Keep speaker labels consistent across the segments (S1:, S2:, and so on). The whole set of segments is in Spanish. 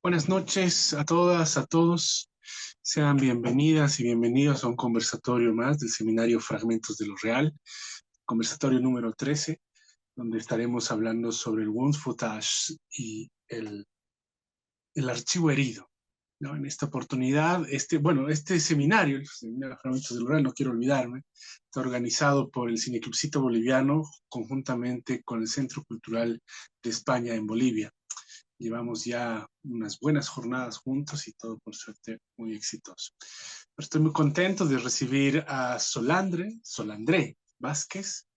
S1: Buenas noches a todas, a todos. Sean bienvenidas y bienvenidos a un conversatorio más del seminario Fragmentos de lo Real, conversatorio número 13, donde estaremos hablando sobre el wound footage y el archivo herido, ¿no? En esta oportunidad, este seminario, el seminario Fragmentos de lo Real, no quiero olvidarme, está organizado por el Cineclubcito Boliviano conjuntamente con el Centro Cultural de España en Bolivia. Llevamos ya unas buenas jornadas juntos y todo, por suerte, muy exitoso. Pero estoy muy contento de recibir a Solandré Vázquez,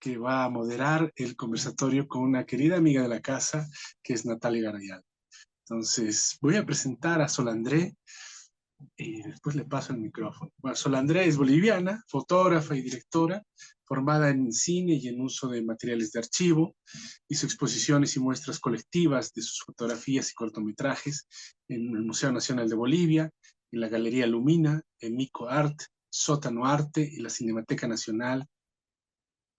S1: que va a moderar el conversatorio con una querida amiga de la casa, que es Natalia Garayal. Entonces, voy a presentar a Solandré y después le paso el micrófono. Bueno, Sol Andrea es boliviana, fotógrafa y directora, formada en cine y en uso de materiales de archivo. Hizo exposiciones y muestras colectivas de sus fotografías y cortometrajes en el Museo Nacional de Bolivia, en la Galería Lumina, en Mico Art, Sótano Arte y la Cinemateca Nacional,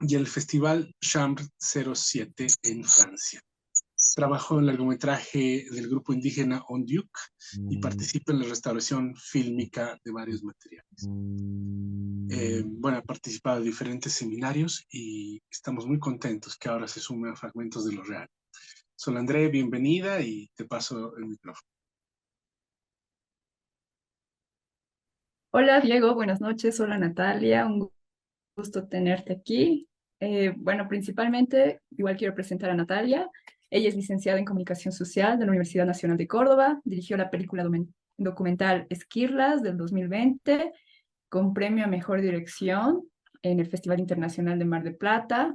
S1: y el Festival Chambre 07 en Francia. Trabajó en el largometraje del grupo indígena Ondiuk y participa en la restauración fílmica de varios materiales. Ha participado en diferentes seminarios y estamos muy contentos que ahora se sume a Fragmentos de lo Real. Sol André, bienvenida y te paso el micrófono.
S2: Hola Diego, buenas noches. Hola Natalia, un gusto tenerte aquí. Principalmente, igual quiero presentar a Natalia. Ella es licenciada en Comunicación Social de la Universidad Nacional de Córdoba. Dirigió la película documental Esquirlas del 2020 con premio a Mejor Dirección en el Festival Internacional de Mar del Plata,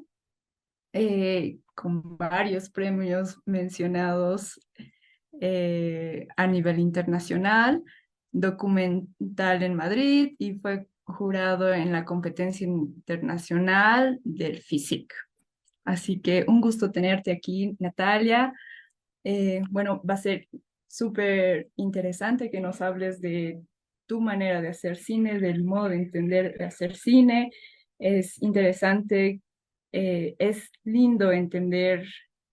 S2: con varios premios mencionados a nivel internacional, documental en Madrid y fue jurado en la competencia internacional del FISIC. Así que un gusto tenerte aquí, Natalia. Va a ser súper interesante que nos hables de tu manera de hacer cine, del modo de entender de hacer cine. Es interesante, es lindo entender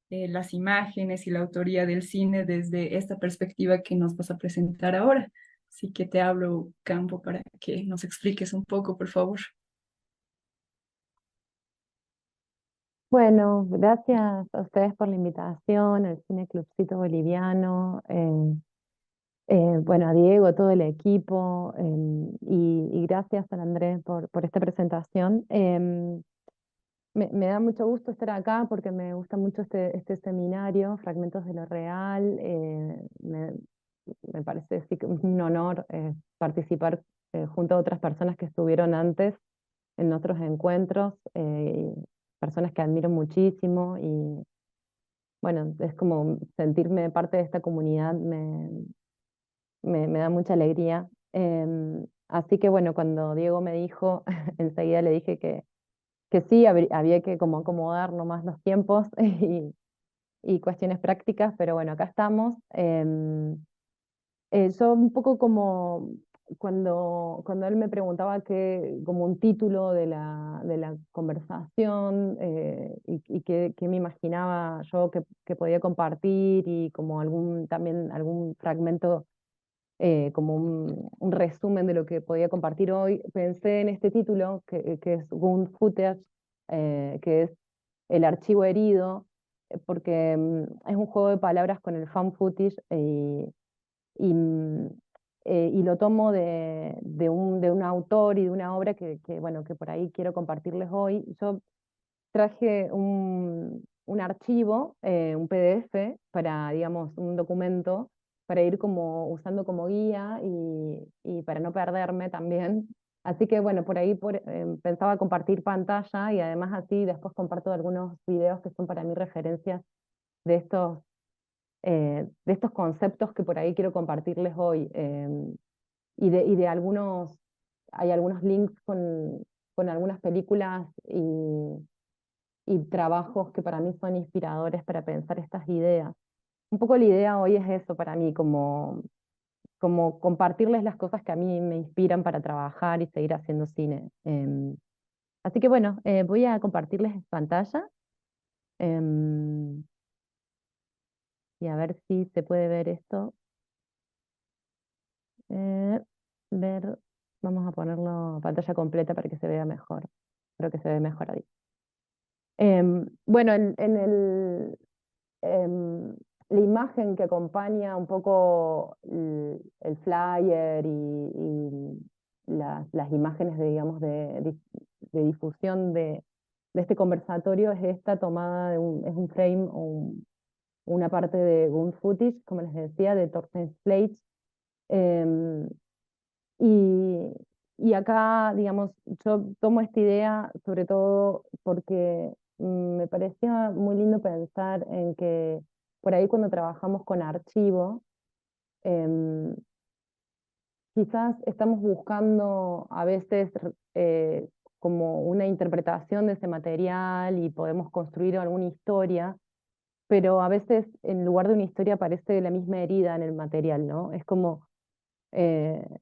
S2: las imágenes y la autoría del cine desde esta perspectiva que nos vas a presentar ahora. Así que te hablo campo para que nos expliques un poco, por favor.
S3: Bueno, gracias a ustedes por la invitación, al Cine Clubcito Boliviano, bueno, a Diego, a todo el equipo, y gracias a Andrés por esta presentación. Me da mucho gusto estar acá porque me gusta mucho este seminario, Fragmentos de lo Real. Me parece sí, que un honor participar junto a otras personas que estuvieron antes en otros encuentros, personas que admiro muchísimo y bueno, es como sentirme parte de esta comunidad, me da mucha alegría. Así que bueno, cuando Diego me dijo, enseguida le dije que sí, había que como acomodar nomás los tiempos y cuestiones prácticas, pero bueno, acá estamos. Yo un poco como cuando él me preguntaba como un título de la conversación, y qué me imaginaba yo que podía compartir y como también algún fragmento, como un resumen de lo que podía compartir hoy, pensé en este título que es Wound Footage, que es el archivo herido, porque es un juego de palabras con el fan footage y, y lo tomo de un autor y de una obra bueno, que por ahí quiero compartirles hoy. Yo traje un archivo, un PDF, para, digamos, un documento, para ir como usando como guía y para no perderme también. Así que bueno, por ahí pensaba compartir pantalla y además así después comparto algunos videos que son para mí referencias de de estos conceptos que por ahí quiero compartirles hoy. Y de hay algunos links con algunas películas y trabajos que para mí son inspiradores para pensar estas ideas. Un poco la idea hoy es eso para mí, como compartirles las cosas que a mí me inspiran para trabajar y seguir haciendo cine. Así que bueno, voy a compartirles pantalla, em, y a ver si se puede ver esto. ver, vamos a ponerlo pantalla completa para que se vea mejor. Creo que se ve mejor ahí. Bueno, la imagen que acompaña un poco el flyer y las imágenes de, digamos, de difusión de este conversatorio es esta tomada de es un frame o una parte de un footage, como les decía, de Thorsten Fleitz. Y acá, digamos, yo tomo esta idea sobre todo porque me parecía muy lindo pensar en que por ahí cuando trabajamos con archivo, quizás estamos buscando a veces como una interpretación de ese material y podemos construir alguna historia, pero a veces en lugar de una historia aparece la misma herida en el material, ¿no? Es como en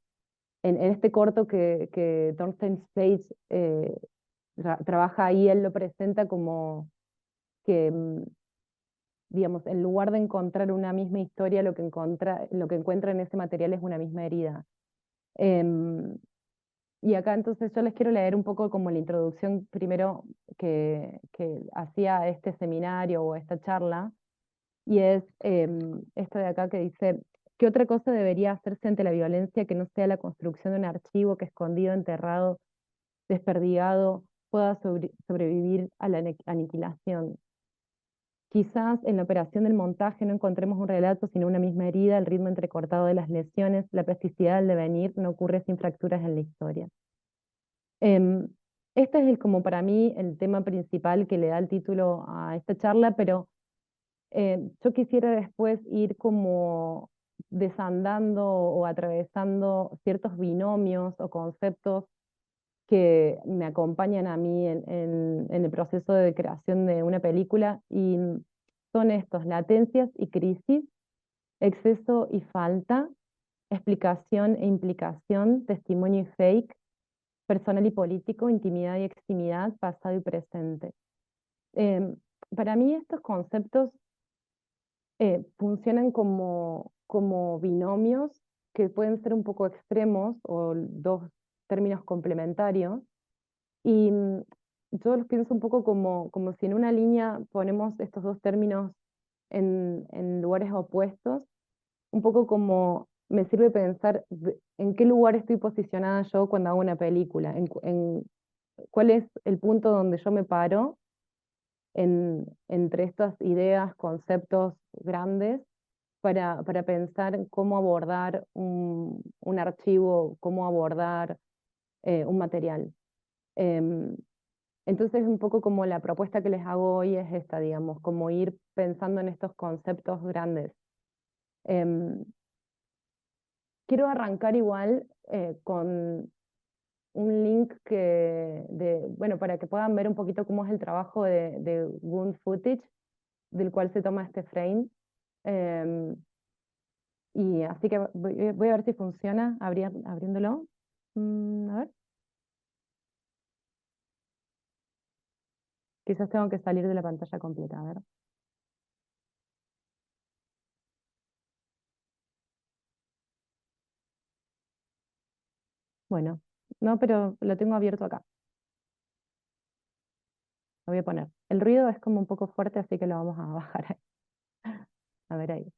S3: este corto que Thorsten Space trabaja ahí, él lo presenta como que, digamos, en lugar de encontrar una misma historia, lo que encuentra en ese material es una misma herida. Y acá entonces yo les quiero leer un poco como la introducción primero que hacía este seminario o esta charla, y es esta de acá que dice: ¿qué otra cosa debería hacerse ante la violencia que no sea la construcción de un archivo que escondido, enterrado, desperdigado, pueda sobrevivir a la aniquilación? Quizás en la operación del montaje no encontremos un relato, sino una misma herida, el ritmo entrecortado de las lesiones, la plasticidad del devenir no ocurre sin fracturas en la historia. Este es como para mí el tema principal que le da el título a esta charla, pero yo quisiera después ir como desandando o atravesando ciertos binomios o conceptos que me acompañan a mí en el proceso de creación de una película, y son estos: latencias y crisis, exceso y falta, explicación e implicación, testimonio y fake, personal y político, intimidad y extimidad, pasado y presente. Para mí estos conceptos funcionan como binomios que pueden ser un poco extremos o dos términos complementarios, y yo los pienso un poco como si en una línea ponemos estos dos términos en lugares opuestos, un poco como me sirve pensar en qué lugar estoy posicionada yo cuando hago una película, en cuál es el punto donde yo me paro entre estas ideas, conceptos grandes, para pensar en cómo abordar un archivo, cómo abordar un material. Entonces, un poco como la propuesta que les hago hoy es esta, digamos, como ir pensando en estos conceptos grandes. Quiero arrancar igual con un link bueno, para que puedan ver un poquito cómo es el trabajo de Wound Footage, del cual se toma este frame. Y así que voy a ver si funciona abriéndolo. A ver. Quizás tengo que salir de la pantalla completa, a ver. Bueno, no, pero lo tengo abierto acá. Lo voy a poner. El ruido es como un poco fuerte, así que lo vamos a bajar ahí. A ver ahí.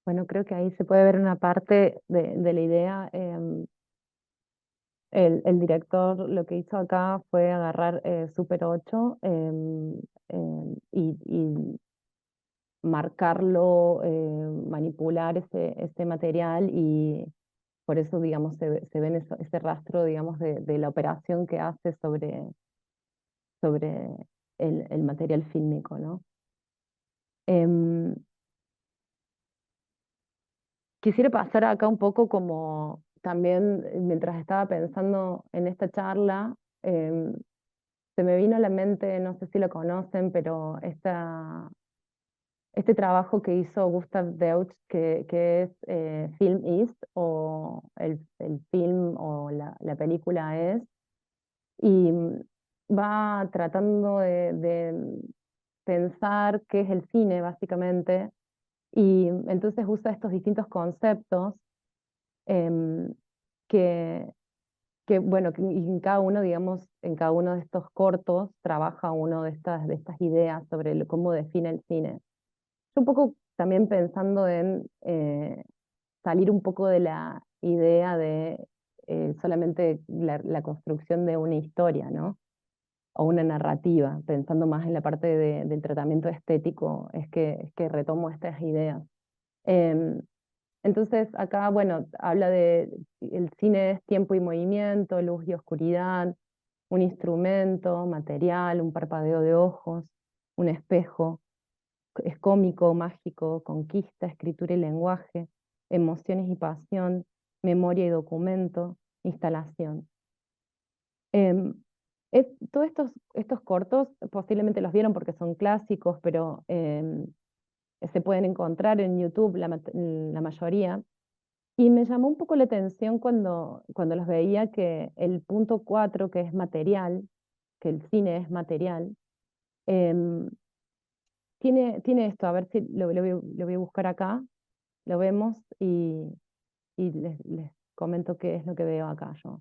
S3: Bueno, creo que ahí se puede ver una parte de la idea. El director lo que hizo acá fue agarrar Super 8 y marcarlo, manipular ese material, y por eso, digamos, se ve ese rastro, digamos, de la operación que hace sobre el material fílmico, ¿no? Em, Quisiera pasar acá un poco como también, mientras estaba pensando en esta charla, se me vino a la mente, no sé si lo conocen, pero este trabajo que hizo Gustav Deutsch, que es Film Ist, o el film o la película es, y va tratando de pensar qué es el cine, básicamente, y entonces usa estos distintos conceptos em, que, bueno, y en cada uno, digamos, en cada uno de estos cortos trabaja uno de estas ideas sobre cómo define el cine. Yo un poco también pensando en salir un poco de la idea de solamente la construcción de una historia, ¿no? O una narrativa, pensando más en la parte del tratamiento estético, es que retomo estas ideas. Em, entonces, acá, bueno, habla de el cine es tiempo y movimiento, luz y oscuridad, un instrumento, material, un parpadeo de ojos, un espejo, es cómico, mágico, conquista, escritura y lenguaje, emociones y pasión, memoria y documento, instalación. Em, Todos estos cortos posiblemente los vieron porque son clásicos, pero se pueden encontrar en YouTube la mayoría. Y me llamó un poco la atención cuando los veía, que el punto 4, que es material, que el cine es material, em, tiene esto. A ver si lo voy a buscar acá, lo vemos, y les comento qué es lo que veo acá yo.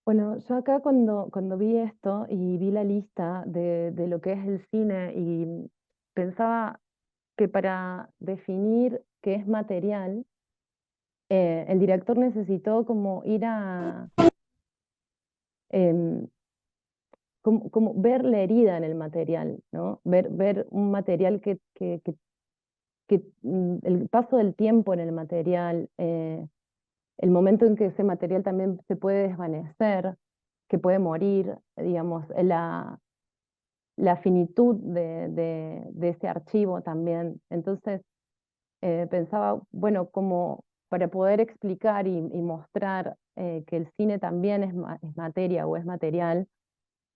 S3: Bueno, yo acá cuando vi esto y vi la lista de lo que es el cine, y pensaba que para definir qué es material, el director necesitó como ir a em, como ver la herida en el material, ¿no? Ver un material el paso del tiempo en el material, el momento en que ese material también se puede desvanecer, que puede morir, digamos, la finitud de ese archivo también. Entonces, pensaba, bueno, como para poder explicar y mostrar que el cine también es materia o es material,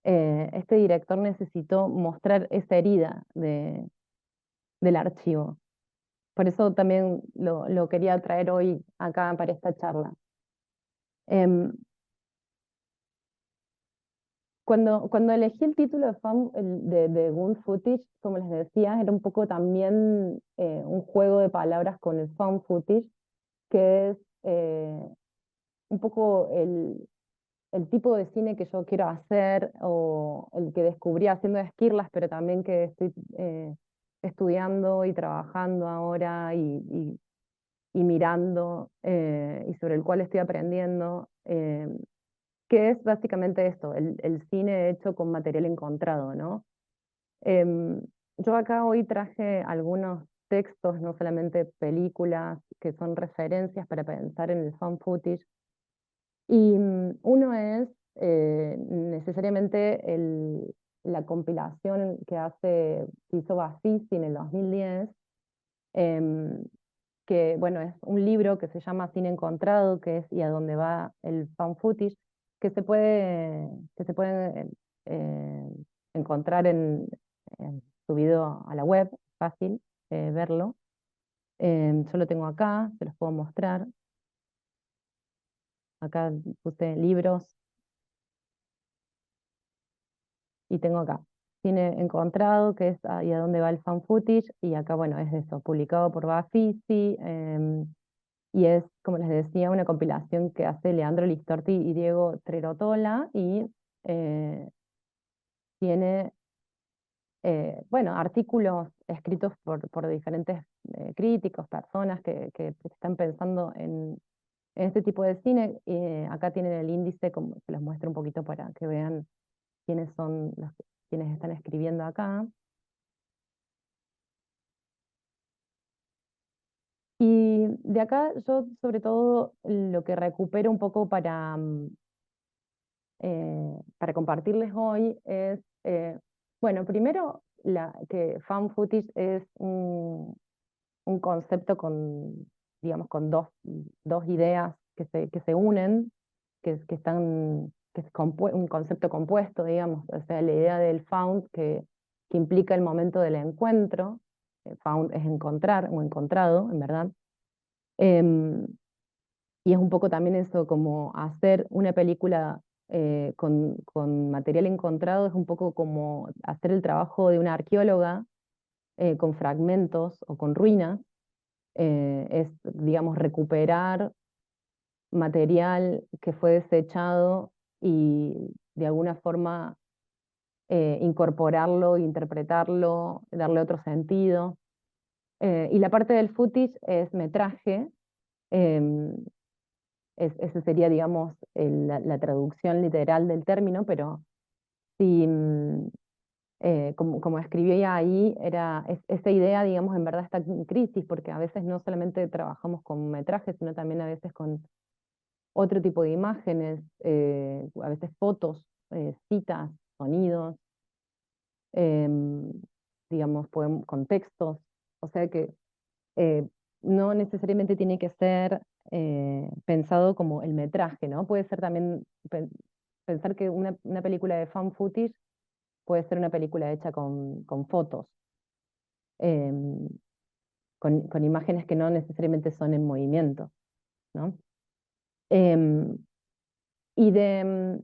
S3: este director necesitó mostrar esa herida del archivo. Por eso también lo quería traer hoy acá para esta charla. Em, cuando elegí el título de Found Footage, como les decía, era un poco también un juego de palabras con el found footage, que es un poco el tipo de cine que yo quiero hacer o el que descubrí haciendo esquirlas, pero también que estoy estudiando y trabajando ahora y mirando y sobre el cual estoy aprendiendo, que es básicamente esto, el cine hecho con material encontrado, ¿no? Em, yo acá hoy traje algunos textos, no solamente películas, que son referencias para pensar en el found footage. Y uno es necesariamente la compilación que hizo Bafisi en el 2010, em, que bueno, es un libro que se llama Cine Encontrado, que es Y a dónde va el found footage, que se puede encontrar subido a la web, fácil verlo. Yo lo tengo acá, se los puedo mostrar. Acá puse libros y tengo acá Cine Encontrado, que es y a dónde va el fan footage, y acá, bueno, es eso, publicado por Bafisi, y es, como les decía, una compilación que hace Leandro Listorti y Diego Trerotola, y eh, tiene, bueno, artículos escritos por diferentes críticos, personas que están pensando en este tipo de cine. Acá tienen el índice, como se los muestro un poquito para que vean quiénes son quienes están escribiendo acá. Y de acá yo sobre todo lo que recupero un poco para compartirles hoy es, bueno, primero que fan footage es un concepto digamos, con dos ideas que se unen, que es un concepto compuesto, digamos, o sea, la idea del found que implica el momento del encuentro. Found es encontrar o encontrado, en verdad. Em, y es un poco también eso, como hacer una película con material encontrado, es un poco como hacer el trabajo de una arqueóloga con fragmentos o con ruinas. Es, digamos, recuperar material que fue desechado y de alguna forma incorporarlo, interpretarlo, darle otro sentido. Y la parte del footage es metraje. em, Ese sería, digamos, la traducción literal del término, pero si, como escribí ahí, esa idea, digamos, en verdad está en crisis, porque a veces no solamente trabajamos con metrajes, sino también a veces con otro tipo de imágenes, a veces fotos, citas, sonidos, em, digamos, contextos. O sea que eh, no necesariamente tiene que ser pensado como el metraje, ¿no? Puede ser también pensar que una película de fan footage puede ser una película hecha con fotos, em, con imágenes que no necesariamente son en movimiento, ¿no? Em, y de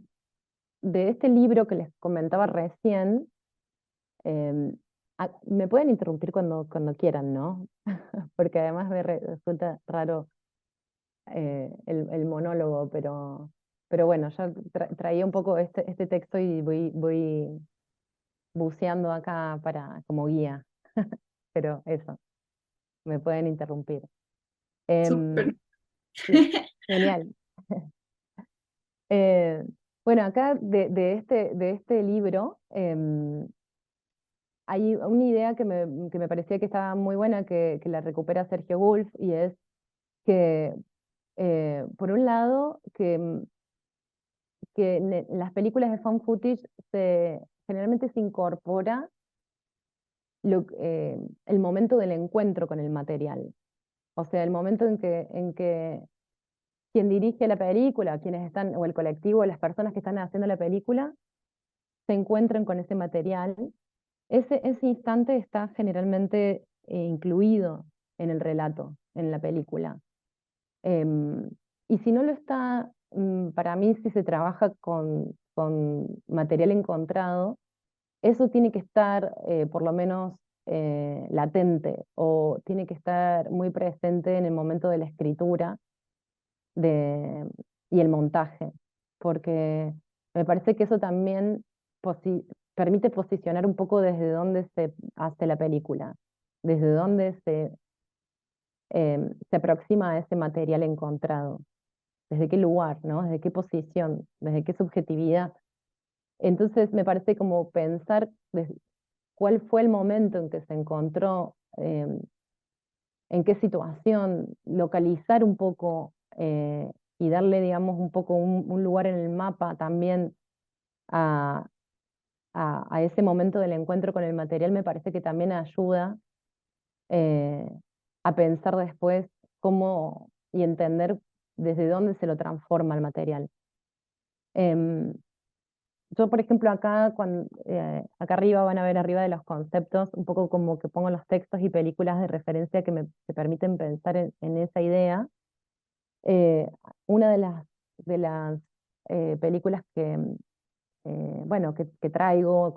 S3: este libro que les comentaba recién, em, me pueden interrumpir cuando quieran, ¿no? Porque además me resulta raro el monólogo, pero bueno, ya traía un poco este texto y voy buceando acá como guía, pero eso, me pueden interrumpir. Em,
S2: Súper.
S3: sí, genial. Eh, bueno, acá de este libro hay una idea que me parecía que estaba muy buena, que la recupera Sergio Wolf, y es que, por un lado, que en las películas de found footage generalmente se incorpora el momento del encuentro con el material. O sea, el momento en que quien dirige la película, quienes están, o el colectivo, las personas que están haciendo la película, se encuentran con ese material. Ese instante está generalmente incluido en el relato, en la película. Em, y si no lo está, para mí, si se trabaja con material encontrado, eso tiene que estar por lo menos latente, o tiene que estar muy presente en el momento de la escritura de, y el montaje. porque me parece que eso también permite posicionar un poco desde dónde se hace la película, desde dónde se aproxima a ese material encontrado, desde qué lugar, ¿no? Desde qué posición, desde qué subjetividad. Entonces me parece como pensar cuál fue el momento en que se encontró, en qué situación, localizar un poco y darle, digamos, un poco un lugar en el mapa también a, a ese momento del encuentro con el material, me parece que también ayuda eh, a pensar después cómo y entender desde dónde se lo transforma el material. Em, yo, por ejemplo, acá, acá arriba van a ver arriba de los conceptos, un poco como que pongo los textos y películas de referencia que me permiten pensar en esa idea. Eh, una de las películas que, bueno, que traigo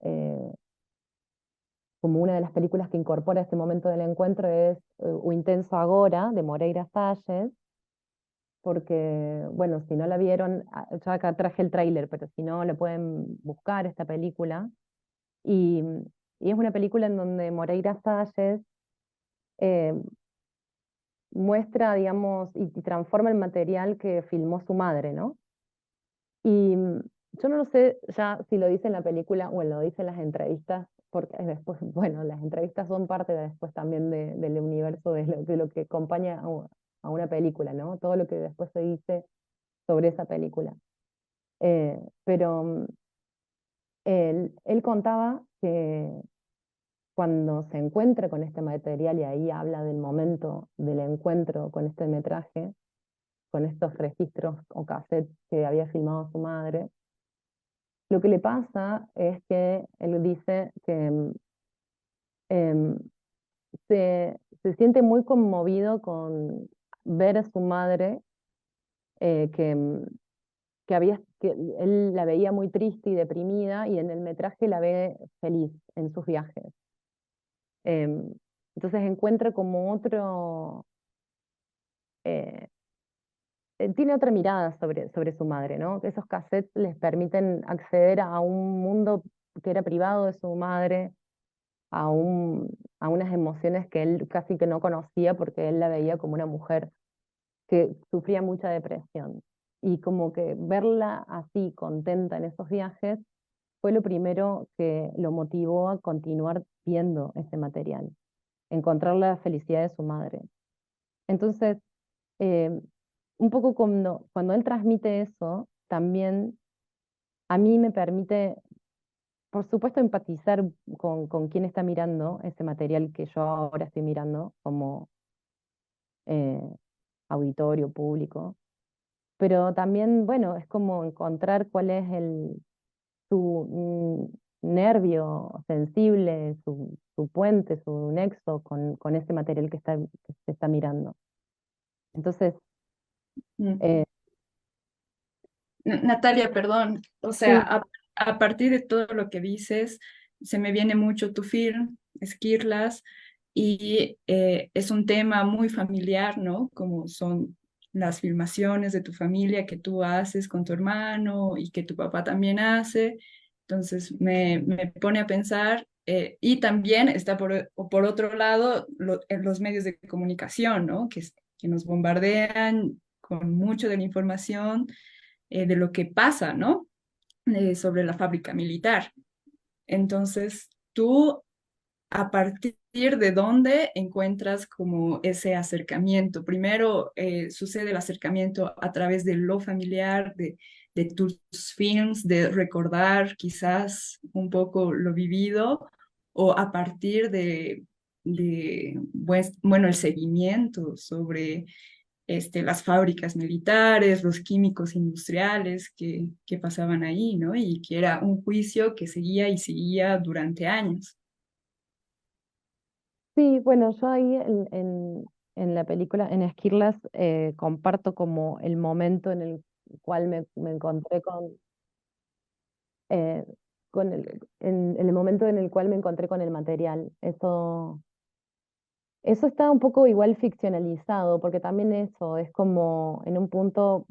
S3: eh, como una de las películas que incorpora este momento del encuentro es O Intenso Agora, de Moreira Salles, porque, bueno, si no la vieron, yo acá traje el tráiler, pero si no, le pueden buscar esta película. Y, y es una película en donde Moreira Salles eh, muestra, digamos, y transforma el material que filmó su madre, ¿no? Y yo no lo sé ya si lo dice en la película o lo dice en las entrevistas, porque después, bueno, las entrevistas son parte después también del universo de lo que acompaña a una película, ¿no? Todo lo que después se dice sobre esa película. Pero él contaba que cuando se encuentra con este material, y ahí habla del momento del encuentro con este metraje, con estos registros o cassettes que había filmado su madre, lo que le pasa es que él dice que em, se siente muy conmovido con ver a su madre, que, que él la veía muy triste y deprimida, y en el metraje la ve feliz en sus viajes. Em, entonces encuentra como eh, tiene otra mirada sobre su madre, ¿no? Esos cassettes les permiten acceder a un mundo que era privado de su madre, a, a unas emociones que él casi que no conocía porque él la veía como una mujer que sufría mucha depresión. Y como que verla así, contenta en esos viajes, fue lo primero que lo motivó a continuar viendo ese material, encontrar la felicidad de su madre. Entonces, eh, un poco cuando él transmite eso, también a mí me permite, por supuesto, empatizar con quien está mirando ese material que yo ahora estoy mirando como eh, auditorio público, pero también, bueno, es como encontrar cuál es su nervio sensible, su puente, su nexo con ese material que se está mirando. Entonces,
S2: Mm.
S3: eh,
S2: Natalia, perdón, o sea,
S3: sí,
S2: a partir de todo lo que dices, se me viene mucho tu film, Esquirlas, y es un tema muy familiar, ¿no? Como son las filmaciones de tu familia que tú haces con tu hermano y que tu papá también hace. Entonces me pone a pensar, y también está por otro lado los medios de comunicación, ¿no? Que nos bombardean con mucho de la información de lo que pasa, ¿no? Sobre la fábrica militar. Entonces, tú, ¿a partir de dónde encuentras como ese acercamiento? Primero, sucede el acercamiento a través de lo familiar, de tus films, de recordar quizás un poco lo vivido, o a partir bueno, el seguimiento sobre las fábricas militares, los químicos industriales que pasaban ahí, ¿no? Y que era un juicio que seguía y seguía durante años.
S3: sí, bueno, yo ahí en la película, en Esquirlas, comparto como el momento en el cual me encontré eh, en el momento en el cual me encontré con el material. Eso está un poco igual ficcionalizado, porque también eso es como en un punto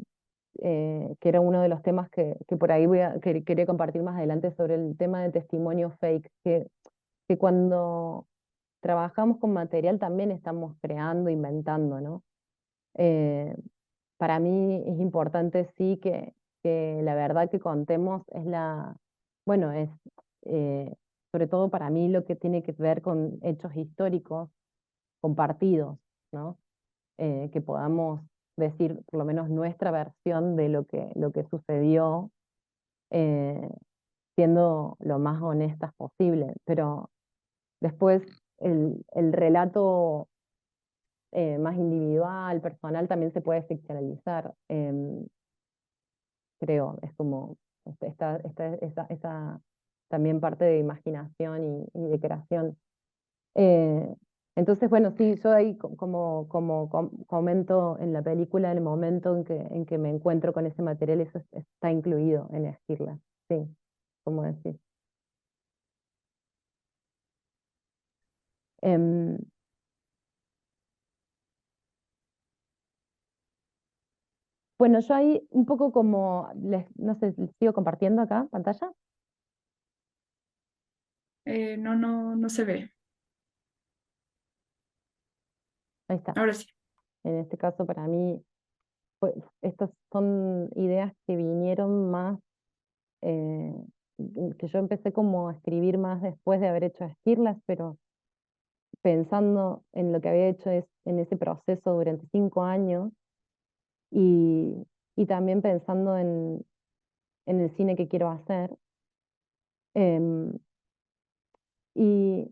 S3: que era uno de los temas que por ahí quería compartir más adelante sobre el tema de testimonio fake, que cuando trabajamos con material también estamos creando, inventando, ¿no? Eh, para mí es importante sí que la verdad que contemos es bueno, es eh, sobre todo para mí lo que tiene que ver con hechos históricos compartidos, ¿no? Que podamos decir por lo menos nuestra versión de lo que sucedió, eh, siendo lo más honestas posible. Pero después el relato más individual, personal, también se puede ficcionalizar. Creo, es como esa también parte de imaginación y de creación. Eh, entonces, bueno, sí, yo ahí comento en la película el momento en que me encuentro con ese material, eso está incluido en Esquirla, sí, como decir. Em, bueno, yo ahí un poco como, no sé, ¿les sigo compartiendo acá pantalla?
S2: No se ve.
S3: Ahí está.
S2: Ahora sí.
S3: En este caso, para mí, pues, estas son ideas que vinieron más, eh, que yo empecé como a escribir más después de haber hecho Esquirlas, pero pensando en lo que había hecho en ese proceso durante 5 años y, y también pensando en el cine que quiero hacer. Em, y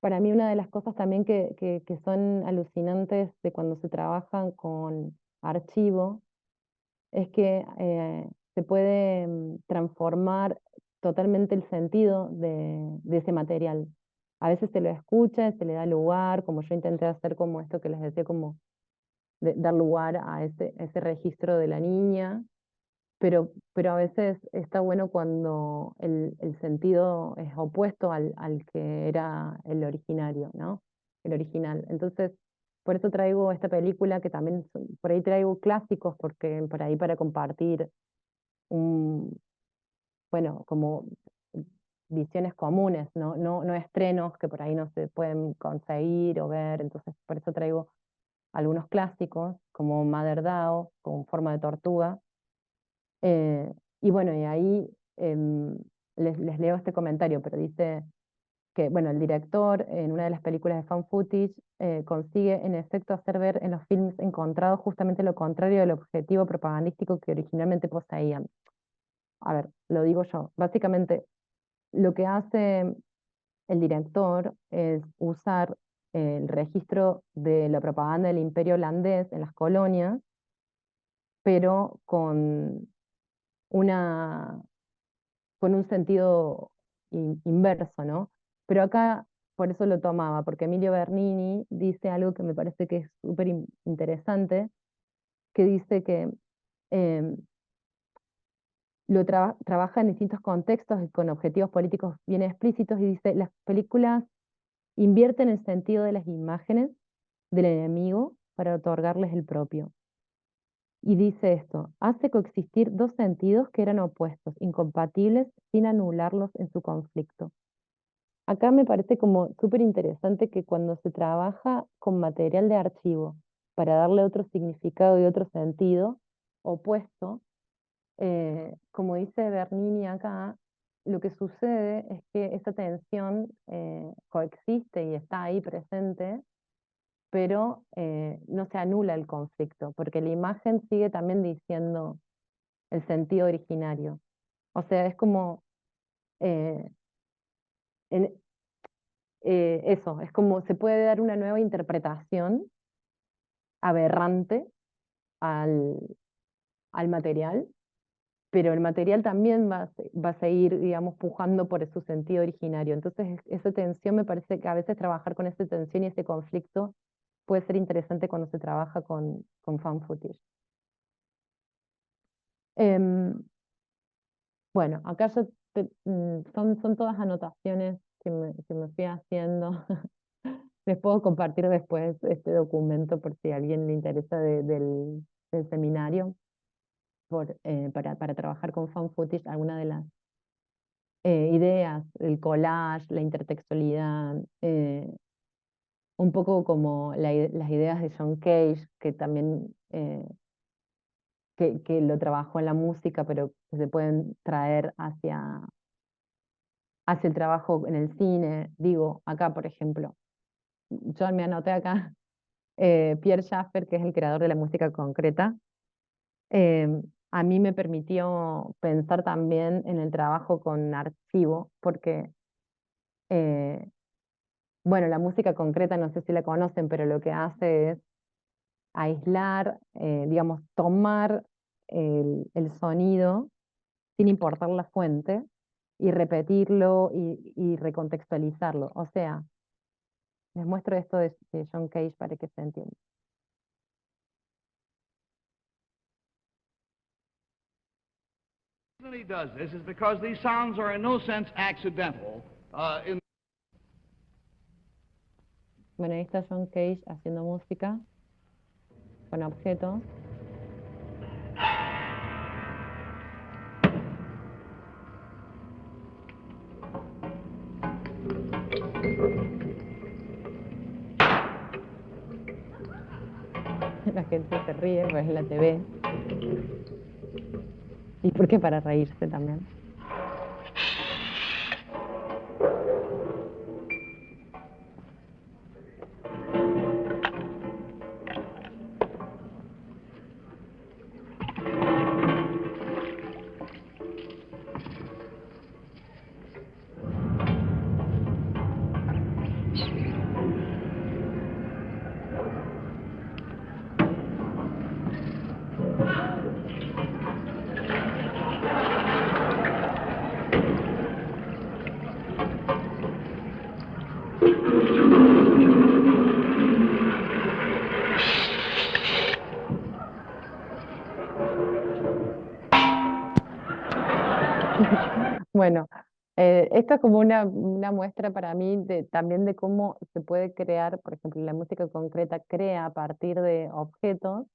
S3: para mí una de las cosas también que son alucinantes de cuando se trabajan con archivo es que se puede transformar totalmente el sentido de ese material. A veces se lo escucha, se le da lugar, como yo intenté hacer como esto que les decía, como dar lugar a ese registro de la niña, pero a veces está bueno cuando el sentido es opuesto al que era el originario, ¿no? El original. Entonces, por eso traigo esta película que también, por ahí traigo clásicos, porque por ahí para compartir bueno, como visiones comunes, no estrenos que por ahí no se pueden conseguir o ver, entonces por eso traigo algunos clásicos, como Mother Dao, con forma de tortuga. Y bueno, y ahí les leo este comentario, pero dice que, bueno, el director en una de las películas de fan footage consigue en efecto hacer ver en los films encontrados justamente lo contrario del objetivo propagandístico que originalmente poseían. A ver, lo digo yo. Básicamente, lo que hace el director es usar el registro de la propaganda del imperio holandés en las colonias, pero una, con un sentido inverso, ¿no? Pero acá, por eso lo tomaba, porque Emilio Bernini dice algo que me parece que es súper interesante, que dice que em, trabaja en distintos contextos y con objetivos políticos bien explícitos y dice, las películas invierten el sentido de las imágenes del enemigo para otorgarles el propio. Y dice esto, hace coexistir dos sentidos que eran opuestos, incompatibles, sin anularlos en su conflicto. Acá me parece como súper interesante que cuando se trabaja con material de archivo para darle otro significado y otro sentido opuesto, como dice Bernini acá, lo que sucede es que esa tensión coexiste y está ahí presente, pero no se anula el conflicto, porque la imagen sigue también diciendo el sentido originario. O sea, es como eh, en- eso, es como se puede dar una nueva interpretación aberrante al, al material, pero el material también va a seguir, digamos, pujando por su sentido originario. Entonces, esa tensión me parece que a veces trabajar con esa tensión y ese conflicto puede ser interesante cuando se trabaja con fan footage. Em, bueno, acá son todas anotaciones que me fui haciendo. Les puedo compartir después este documento por si a alguien le interesa del seminario. para trabajar con found footage, algunas de las ideas, el collage, la intertextualidad, un poco como las ideas de John Cage, que también que lo trabajó en la música, pero que se pueden traer hacia el trabajo en el cine. Digo, acá, por ejemplo, yo me anoté acá Pierre Schaeffer, que es el creador de la música concreta. A mí me permitió pensar también en el trabajo con archivo, porque, bueno, la música concreta, no sé si la conocen, pero lo que hace es aislar, digamos, tomar el sonido sin importar la fuente y repetirlo y recontextualizarlo. O sea, les muestro esto de John Cage para que se entienda.
S4: The reason he does this is because these sounds are in no sense accidental.
S3: Bueno, ahí está John Cage haciendo música con objetos. La gente se ríe, pues es la TV. ¿Y por qué? Para reírse también. Bueno, esto es como una muestra para mí también de cómo se puede crear, por ejemplo, la música concreta crea a partir de objetos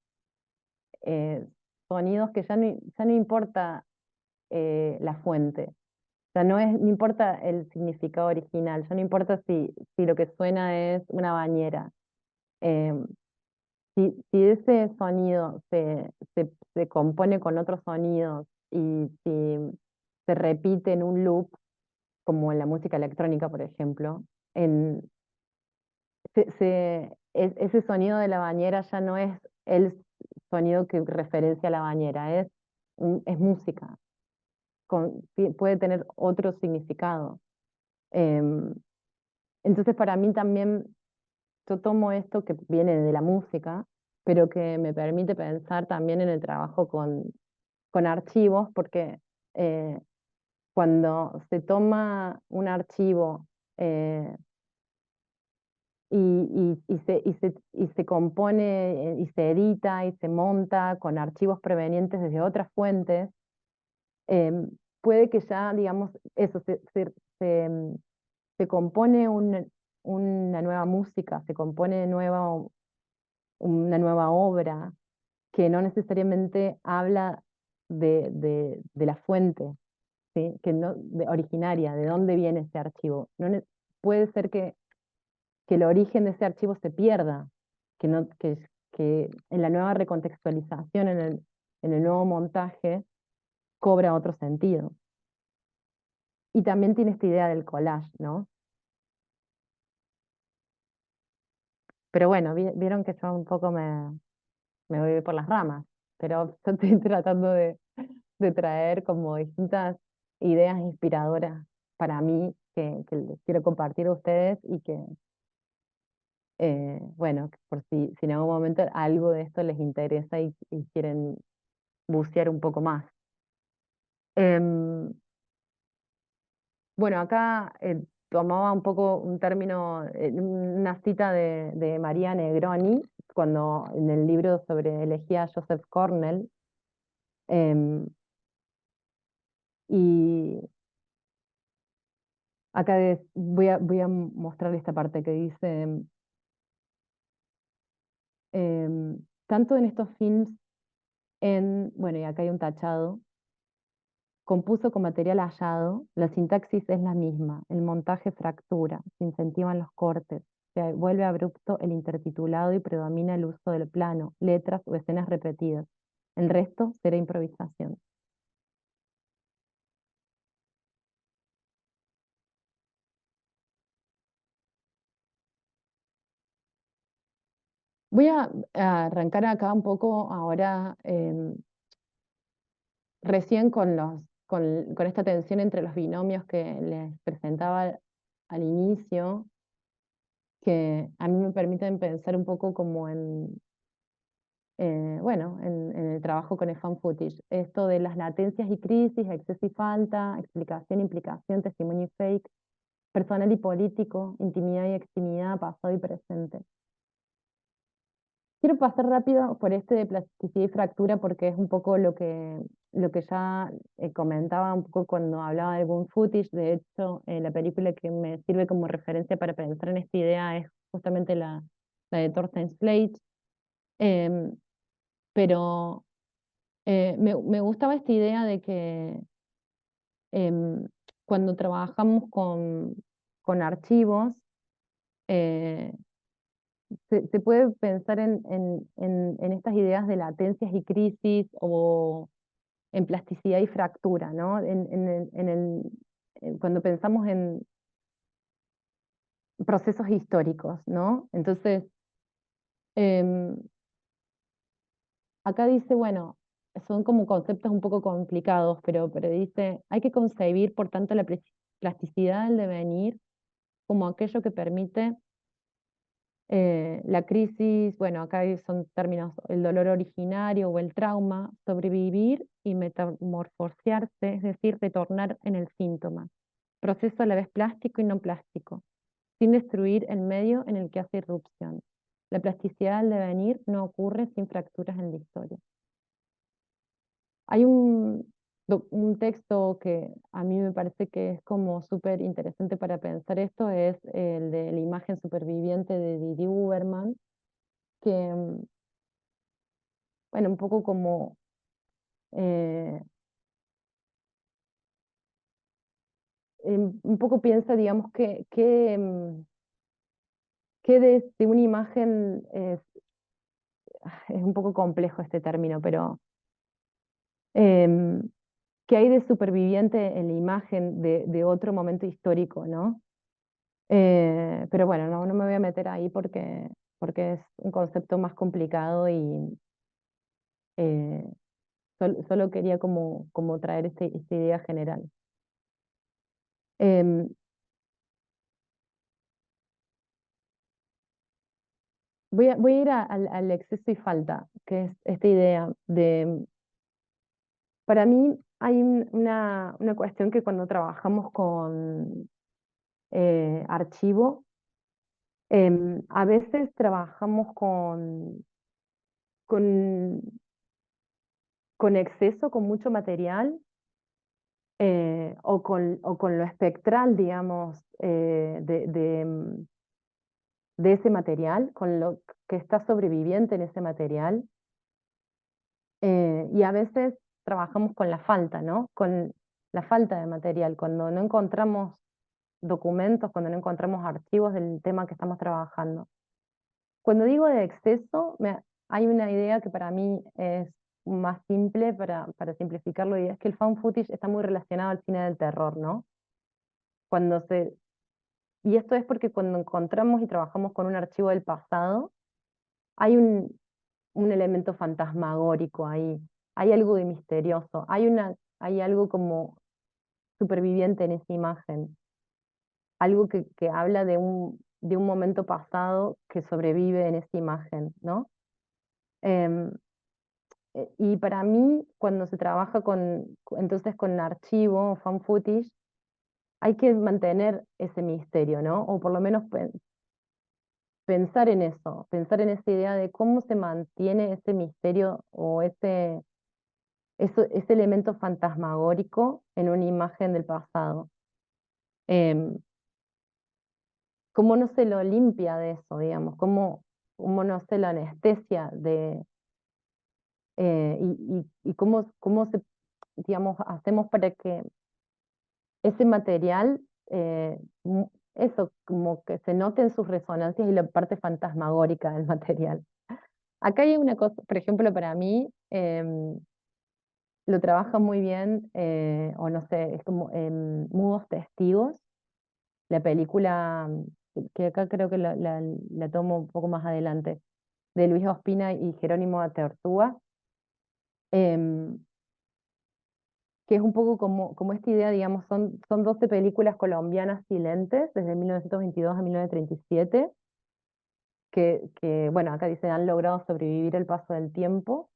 S3: sonidos que ya no importa la fuente, no importa el significado original, ya no importa si lo que suena es una bañera. Em, si ese sonido se compone con otros sonidos y si se repite en un loop, como en la música electrónica, por ejemplo, en, ese sonido de la bañera ya no es el sonido que referencia a la bañera, es música, puede tener otro significado. Em, entonces, para mí también, yo tomo esto que viene de la música, pero que me permite pensar también en el trabajo con archivos, porque cuando se toma un archivo y se compone y se edita y se monta con archivos provenientes desde otras fuentes, em, puede que ya, digamos, eso, se compone una nueva música, se compone una nueva obra que no necesariamente habla de la fuente, ¿sí? Que no, originaria, de dónde viene ese archivo. Puede ser que el origen de ese archivo se pierda, que, no, que en la nueva recontextualización, en el nuevo montaje, cobra otro sentido. Y también tiene esta idea del collage, ¿no? Pero bueno, vieron que yo un poco me voy por las ramas, pero yo estoy tratando de traer como distintas ideas inspiradoras para mí que les quiero compartir a ustedes y que, bueno, por si en algún momento algo de esto les interesa y quieren bucear un poco más. Em, bueno, acá tomaba un poco un término, una cita de María Negroni, cuando en el libro sobre elegía a Joseph Cornell, em, y acá voy a mostrar esta parte que dice, tanto en estos films Bueno, y acá hay un tachado. Compuso con material hallado, la sintaxis es la misma, el montaje fractura, se incentivan los cortes, se vuelve abrupto el intertitulado y predomina el uso del plano, letras o escenas repetidas. El resto será improvisación. Voy a arrancar acá un poco ahora, recién con esta tensión entre los binomios que les presentaba al inicio, que a mí me permiten pensar un poco como bueno, en el trabajo con el fan footage. Esto de las latencias y crisis, exceso y falta, explicación, implicación, testimonio y fake, personal y político, intimidad y extimidad, pasado y presente. Quiero pasar rápido por este de plasticidad y fractura porque es un poco lo que ya comentaba un poco cuando hablaba de Boom Footage. De hecho, la película que me sirve como referencia para pensar en esta idea es justamente la de Thorstein Slate. Pero me gustaba esta idea de que em, cuando trabajamos con archivos, eh, se puede pensar en estas ideas de latencias y crisis o en plasticidad y fractura, ¿no? Cuando pensamos en procesos históricos, ¿no? Entonces, em, acá dice, bueno, son como conceptos un poco complicados, pero dice, hay que concebir, por tanto, la plasticidad del devenir como aquello que permite la crisis, bueno, acá son términos, el dolor originario o el trauma, sobrevivir y metamorfosearse, es decir, retornar en el síntoma. Proceso a la vez plástico y no plástico, sin destruir el medio en el que hace irrupción. La plasticidad del devenir no ocurre sin fracturas en la historia. Hay un texto que a mí me parece que es como súper interesante para pensar esto, es el de la imagen superviviente de Didi Uberman, que, bueno, un poco como eh, un poco piensa, digamos, que de una imagen es un poco complejo este término, pero em, que hay de superviviente en la imagen de otro momento histórico, ¿no? Pero bueno, no me voy a meter ahí porque es un concepto más complicado y eh, solo quería como traer esta idea general. Em, voy a ir al exceso y falta, que es esta idea de, para mí hay una cuestión que cuando trabajamos con archivo, a veces trabajamos con, con exceso, con mucho material, o con lo espectral, digamos, de ese material, con lo que está sobreviviente en ese material. Y a veces trabajamos con la falta, ¿no? Con la falta de material, cuando no encontramos documentos, cuando no encontramos archivos del tema que estamos trabajando. Cuando digo de exceso, hay una idea que para mí es más simple para simplificarlo, y es que el found footage está muy relacionado al cine del terror, ¿no? Y esto es porque cuando encontramos y trabajamos con un archivo del pasado, hay un elemento fantasmagórico ahí, hay algo de misterioso, hay algo como superviviente en esa imagen, algo que habla de un momento pasado que sobrevive en esa imagen, ¿no? Em, y para mí, cuando se trabaja entonces con archivo o fan footage, hay que mantener ese misterio, ¿no? O por lo menos pensar en eso, pensar en esa idea de cómo se mantiene ese misterio o ese elemento fantasmagórico en una imagen del pasado. Em, ¿Cómo no se lo limpia de eso, digamos? ¿Cómo no se lo anestesia y cómo digamos, hacemos para que ese material, eso, como que se noten sus resonancias y la parte fantasmagórica del material. Acá hay una cosa, por ejemplo, para mí, lo trabaja muy bien, o no sé, es como en Mudos Testigos, la película, que acá creo que la tomo un poco más adelante, de Luis Ospina y Jerónimo Atertúa, em, que es un poco como esta idea, digamos, son 12 películas colombianas silentes desde 1922 a 1937, bueno, acá dice, han logrado sobrevivir el paso del tiempo.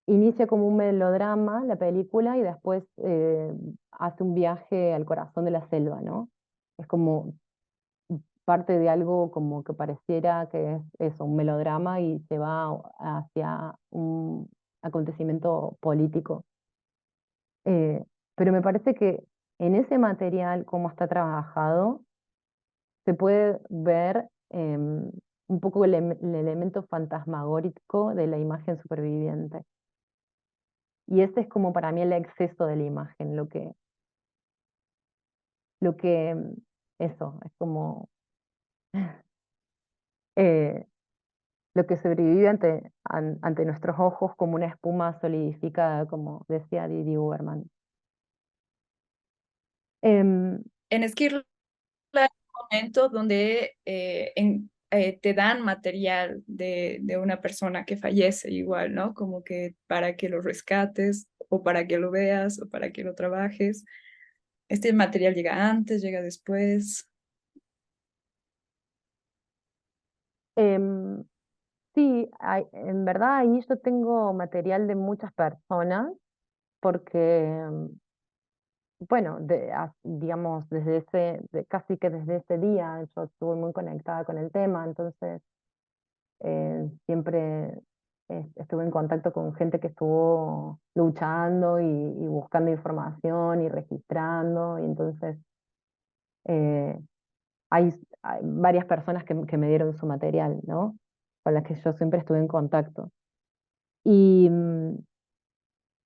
S3: Inicia como un melodrama la película y después hace un viaje al corazón de la selva, ¿no? Es como parte de algo como que pareciera que es eso, un melodrama y se va hacia un acontecimiento político. Eh, pero me parece que en ese material, cómo está trabajado, se puede ver un poco el elemento fantasmagórico de la imagen superviviente. Y ese es como para mí el exceso de la imagen, eso, es como eh, lo que sobrevive ante nuestros ojos como una espuma solidificada, como decía Didi Uberman. Em,
S2: En Esquirla hay un momento donde te dan material de una persona que fallece igual, ¿no? Como que para que lo rescates o para que lo veas o para que lo trabajes. Este material llega antes, llega después.
S3: em, sí, en verdad ahí yo tengo material de muchas personas, porque, bueno, digamos, casi que desde ese día yo estuve muy conectada con el tema, entonces siempre estuve en contacto con gente que estuvo luchando y buscando información y registrando, y entonces eh, hay varias personas que me dieron su material, ¿no? Con las que yo siempre estuve en contacto. Y,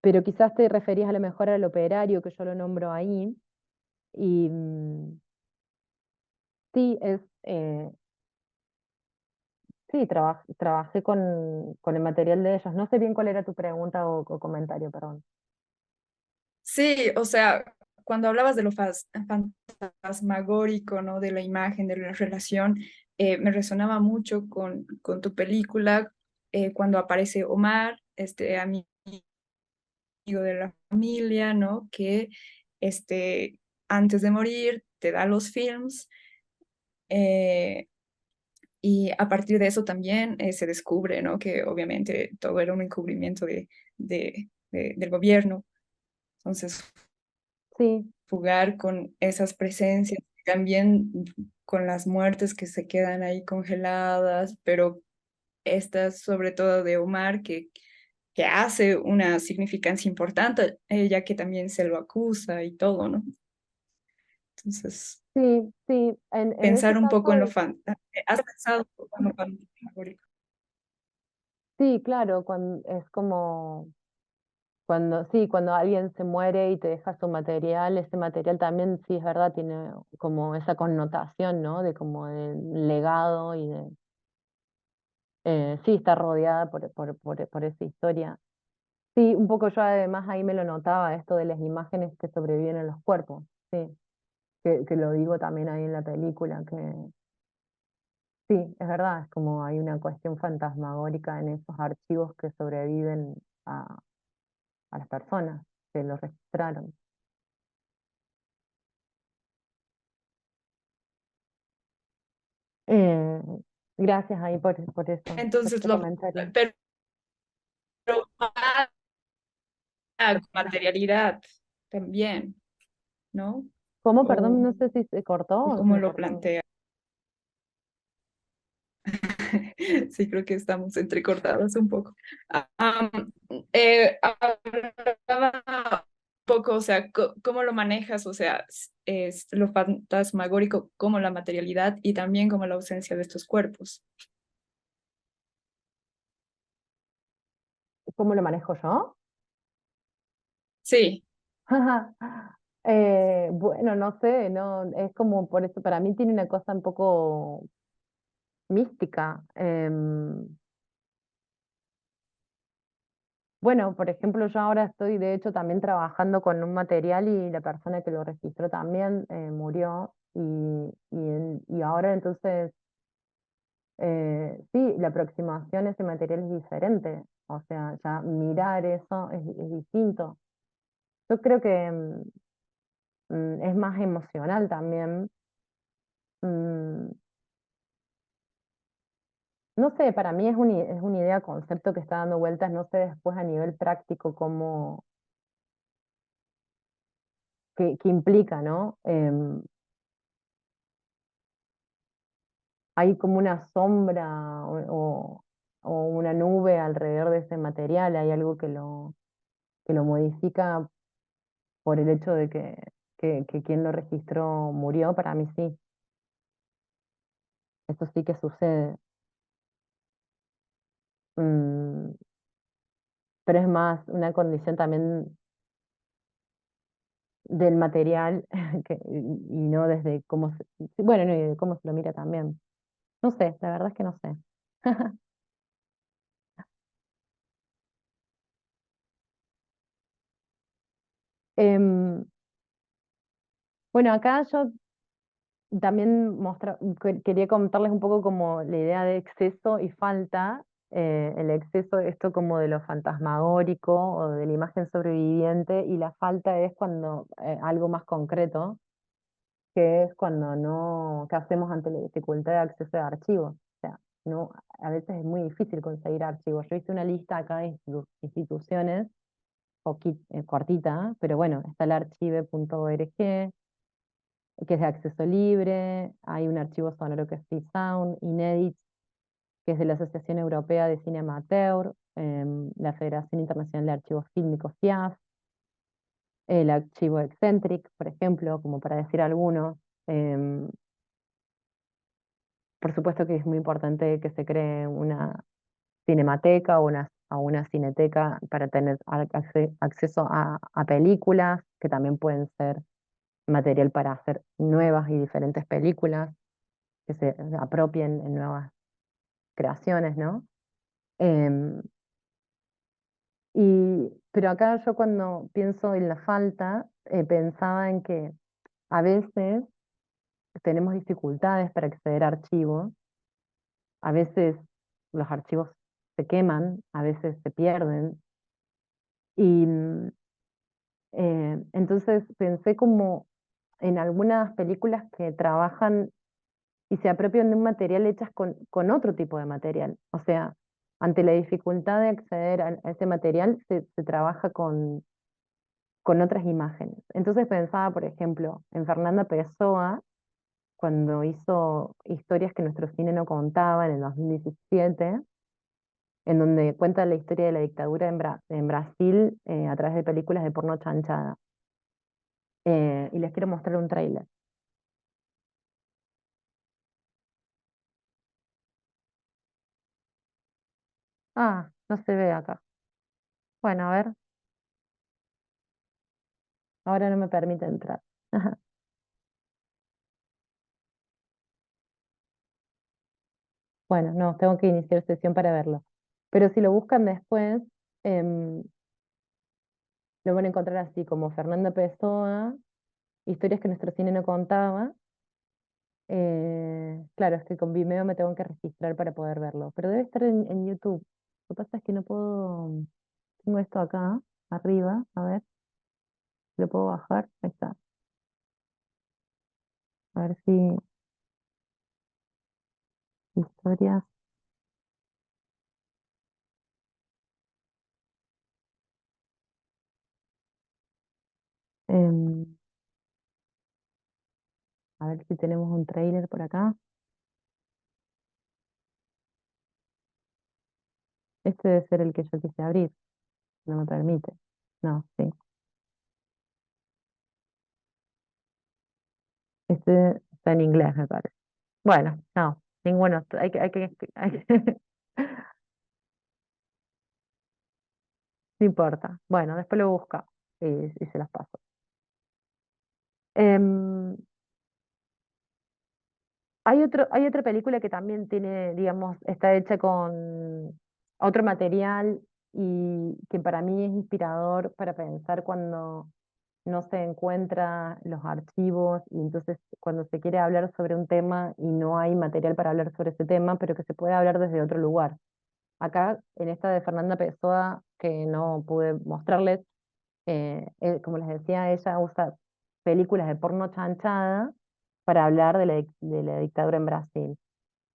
S3: pero quizás te referías a lo mejor al operario, que yo lo nombro ahí, y sí, sí, trabajé con el material de ellos. No sé bien cuál era tu pregunta o comentario, perdón.
S2: Sí, o sea, cuando hablabas de lo fantasmagórico, ¿no? De la imagen, de la relación, me resonaba mucho con tu película cuando aparece Omar, este amigo de la familia, ¿no? Que antes de morir te da los films eh, y a partir de eso también se descubre, ¿no? Que obviamente todo era un encubrimiento del gobierno. Entonces,
S3: Sí,
S2: jugar con esas presencias, también con las muertes que se quedan ahí congeladas, pero estas sobre todo de Omar, que hace una significancia importante, ya que también se lo acusa y todo, ¿no? Entonces,
S3: sí, sí. En ese
S2: pensar un poco en lo
S3: caso,
S2: fantástico. ¿Has pensado un poco en lo fantasmagórico?
S3: sí, claro, es como sí, cuando alguien se muere y te deja su material, ese material también, sí, es verdad, tiene como esa connotación, ¿no? De como de legado y sí, está rodeada por esa historia. Sí, un poco yo además ahí me lo notaba, esto de las imágenes que sobreviven en los cuerpos, sí, que lo digo también ahí en la película, que sí, es verdad, es como hay una cuestión fantasmagórica en esos archivos que sobreviven a las personas que los registraron. Eh, Gracias ahí por eso, por
S2: Entonces,
S3: ese comentario.
S2: pero materialidad también, ¿no?
S3: ¿Cómo? Perdón,
S2: O,
S3: no sé si se cortó
S2: o
S3: o
S2: cómo
S3: me
S2: lo
S3: cortó.
S2: plantea. Sí, creo que estamos entrecortados un poco. Hablaba un poco, o sea, cómo lo manejas, o sea, es lo fantasmagórico como la materialidad y también como la ausencia de estos cuerpos.
S3: ¿Cómo lo manejo yo?
S2: Sí.
S3: Bueno, no sé, no, es como por eso, para mí tiene una cosa un poco mística. Bueno, por ejemplo, yo ahora estoy de hecho también trabajando con un material y la persona que lo registró también murió y ahora entonces sí, la aproximación a ese material es diferente, o sea, ya mirar eso es distinto. Yo creo que es más emocional también. Mm, no sé, para mí es una idea, concepto que está dando vueltas, no sé después a nivel práctico cómo, qué implica, ¿no? Hay como una sombra o una nube alrededor de ese material, hay algo que lo modifica por el hecho de que quien lo registró murió, para mí sí, eso sí que sucede. Mm, pero es más una condición también del material y no desde cómo se, bueno, no, y de cómo se lo mira también. No sé, la verdad es que no sé. Em, bueno, acá yo también quería contarles un poco como la idea de exceso y falta. El exceso, esto como de lo fantasmagórico o de la imagen sobreviviente, y la falta es cuando algo más concreto, que es cuando no, ¿qué hacemos ante la dificultad de acceso a archivos? O sea, no, a veces es muy difícil conseguir archivos. Yo hice una lista acá de instituciones, cortita, pero bueno, está el archive.org, que es de acceso libre, hay un archivo sonoro que es Free Sound, Inédit, que es de la Asociación Europea de Cine Amateur, la Federación Internacional de Archivos Fílmicos, FIAF, el archivo Eccentric, por ejemplo, como para decir algunos. em, por supuesto que es muy importante que se cree una cinemateca o una cineteca para tener acceso a películas, que también pueden ser material para hacer nuevas y diferentes películas que se apropien en nuevas creaciones, ¿no? Em, pero acá yo cuando pienso en la falta, pensaba en que a veces tenemos dificultades para acceder a archivos, a veces los archivos se queman, a veces se pierden, y entonces pensé como en algunas películas que trabajan y se apropian de un material hechas con otro tipo de material. O sea, ante la dificultad de acceder a ese material, se trabaja con otras imágenes. Entonces pensaba, por ejemplo, en Fernanda Pessoa, cuando hizo Historias que nuestro cine no contaba en el 2017, en donde cuenta la historia de la dictadura en Brasil a través de películas de porno chanchada. Y les quiero mostrar un tráiler. Ah, no se ve acá. Bueno, a ver, ahora no me permite entrar. Bueno, no, tengo que iniciar sesión para verlo. Pero si lo buscan después, em, lo van a encontrar así como Fernanda Pessoa, historias que nuestro cine no contaba. Claro, es que con Vimeo me tengo que registrar para poder verlo, pero debe estar en YouTube. Lo que pasa es que no puedo, tengo esto acá, arriba, a ver, lo puedo bajar, ahí está. A ver si historias, em, a ver si tenemos un trailer por acá. Este debe ser el que yo quise abrir, no me permite. No, sí. Este está en inglés, me parece. Bueno, no, ninguno. Hay que no importa. Bueno, después lo busca y se las paso. Em, hay otra película que también tiene, digamos, está hecha con otro material y que para mí es inspirador para pensar cuando no se encuentra los archivos y entonces cuando se quiere hablar sobre un tema y no hay material para hablar sobre ese tema, pero que se puede hablar desde otro lugar. Acá, en esta de Fernanda Pessoa, que no pude mostrarles, como les decía, ella usa películas de porno chanchada para hablar de la dictadura en Brasil.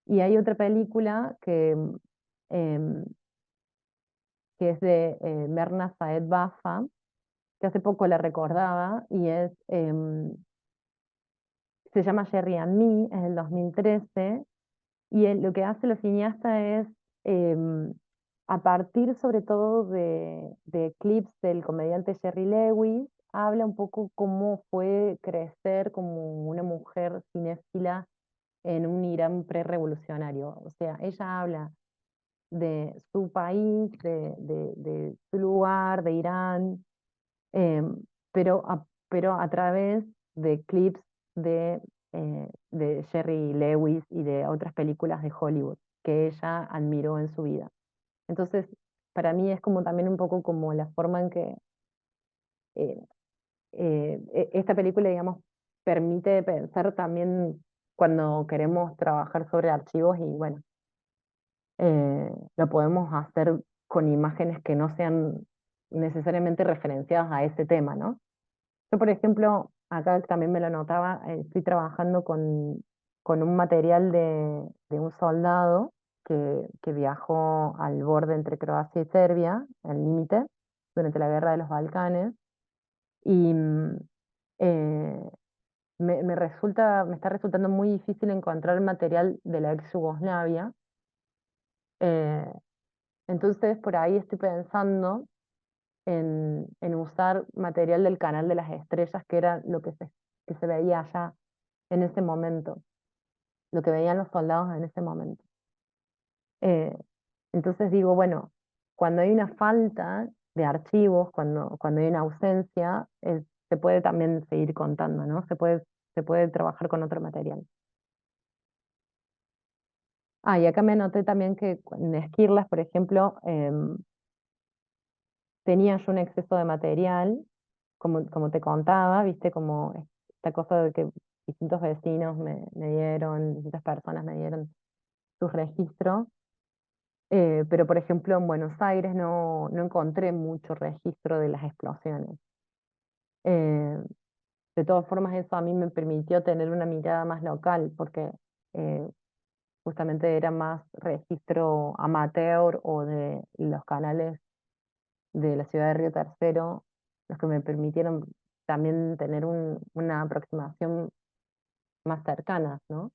S3: Y hay otra película em, que es de Merna Saed Bafa, que hace poco la recordaba, y se llama Jerry and Me, es del 2013, y lo que hace la cineasta es, em, a partir sobre todo de clips del comediante Jerry Lewis, habla un poco cómo fue crecer como una mujer cinéfila en un Irán prerevolucionario. O sea, ella habla de su país, de su lugar, de Irán, em, pero a través de clips de Jerry Lewis y de otras películas de Hollywood que ella admiró en su vida. Entonces, para mí es como también un poco como la forma en que eh, esta película, digamos, permite pensar también cuando queremos trabajar sobre archivos y bueno, lo podemos hacer con imágenes que no sean necesariamente referenciadas a ese tema, ¿no? Yo, por ejemplo, acá también me lo notaba, estoy trabajando con un material de un soldado que viajó al borde entre Croacia y Serbia, al límite, durante la guerra de los Balcanes, y eh, me está resultando muy difícil encontrar material de la ex Yugoslavia. eh, entonces, por ahí estoy pensando en usar material del Canal de las Estrellas, que era lo que se veía allá en ese momento, lo que veían los soldados en ese momento. Eh, entonces digo, bueno, cuando hay una falta de archivos, cuando hay una ausencia, se puede también seguir contando, ¿no? Se puede trabajar con otro material. Ah, y acá me anoté también que en Esquirlas, por ejemplo, tenía yo un exceso de material, como te contaba, viste, como esta cosa de que distintos vecinos me dieron, distintas personas me dieron sus registros, pero por ejemplo en Buenos Aires no encontré mucho registro de las explosiones. Eh, de todas formas, eso a mí me permitió tener una mirada más local, porque eh, justamente era más registro amateur o de los canales de la ciudad de Río Tercero, los que me permitieron también tener una aproximación más cercana, ¿no?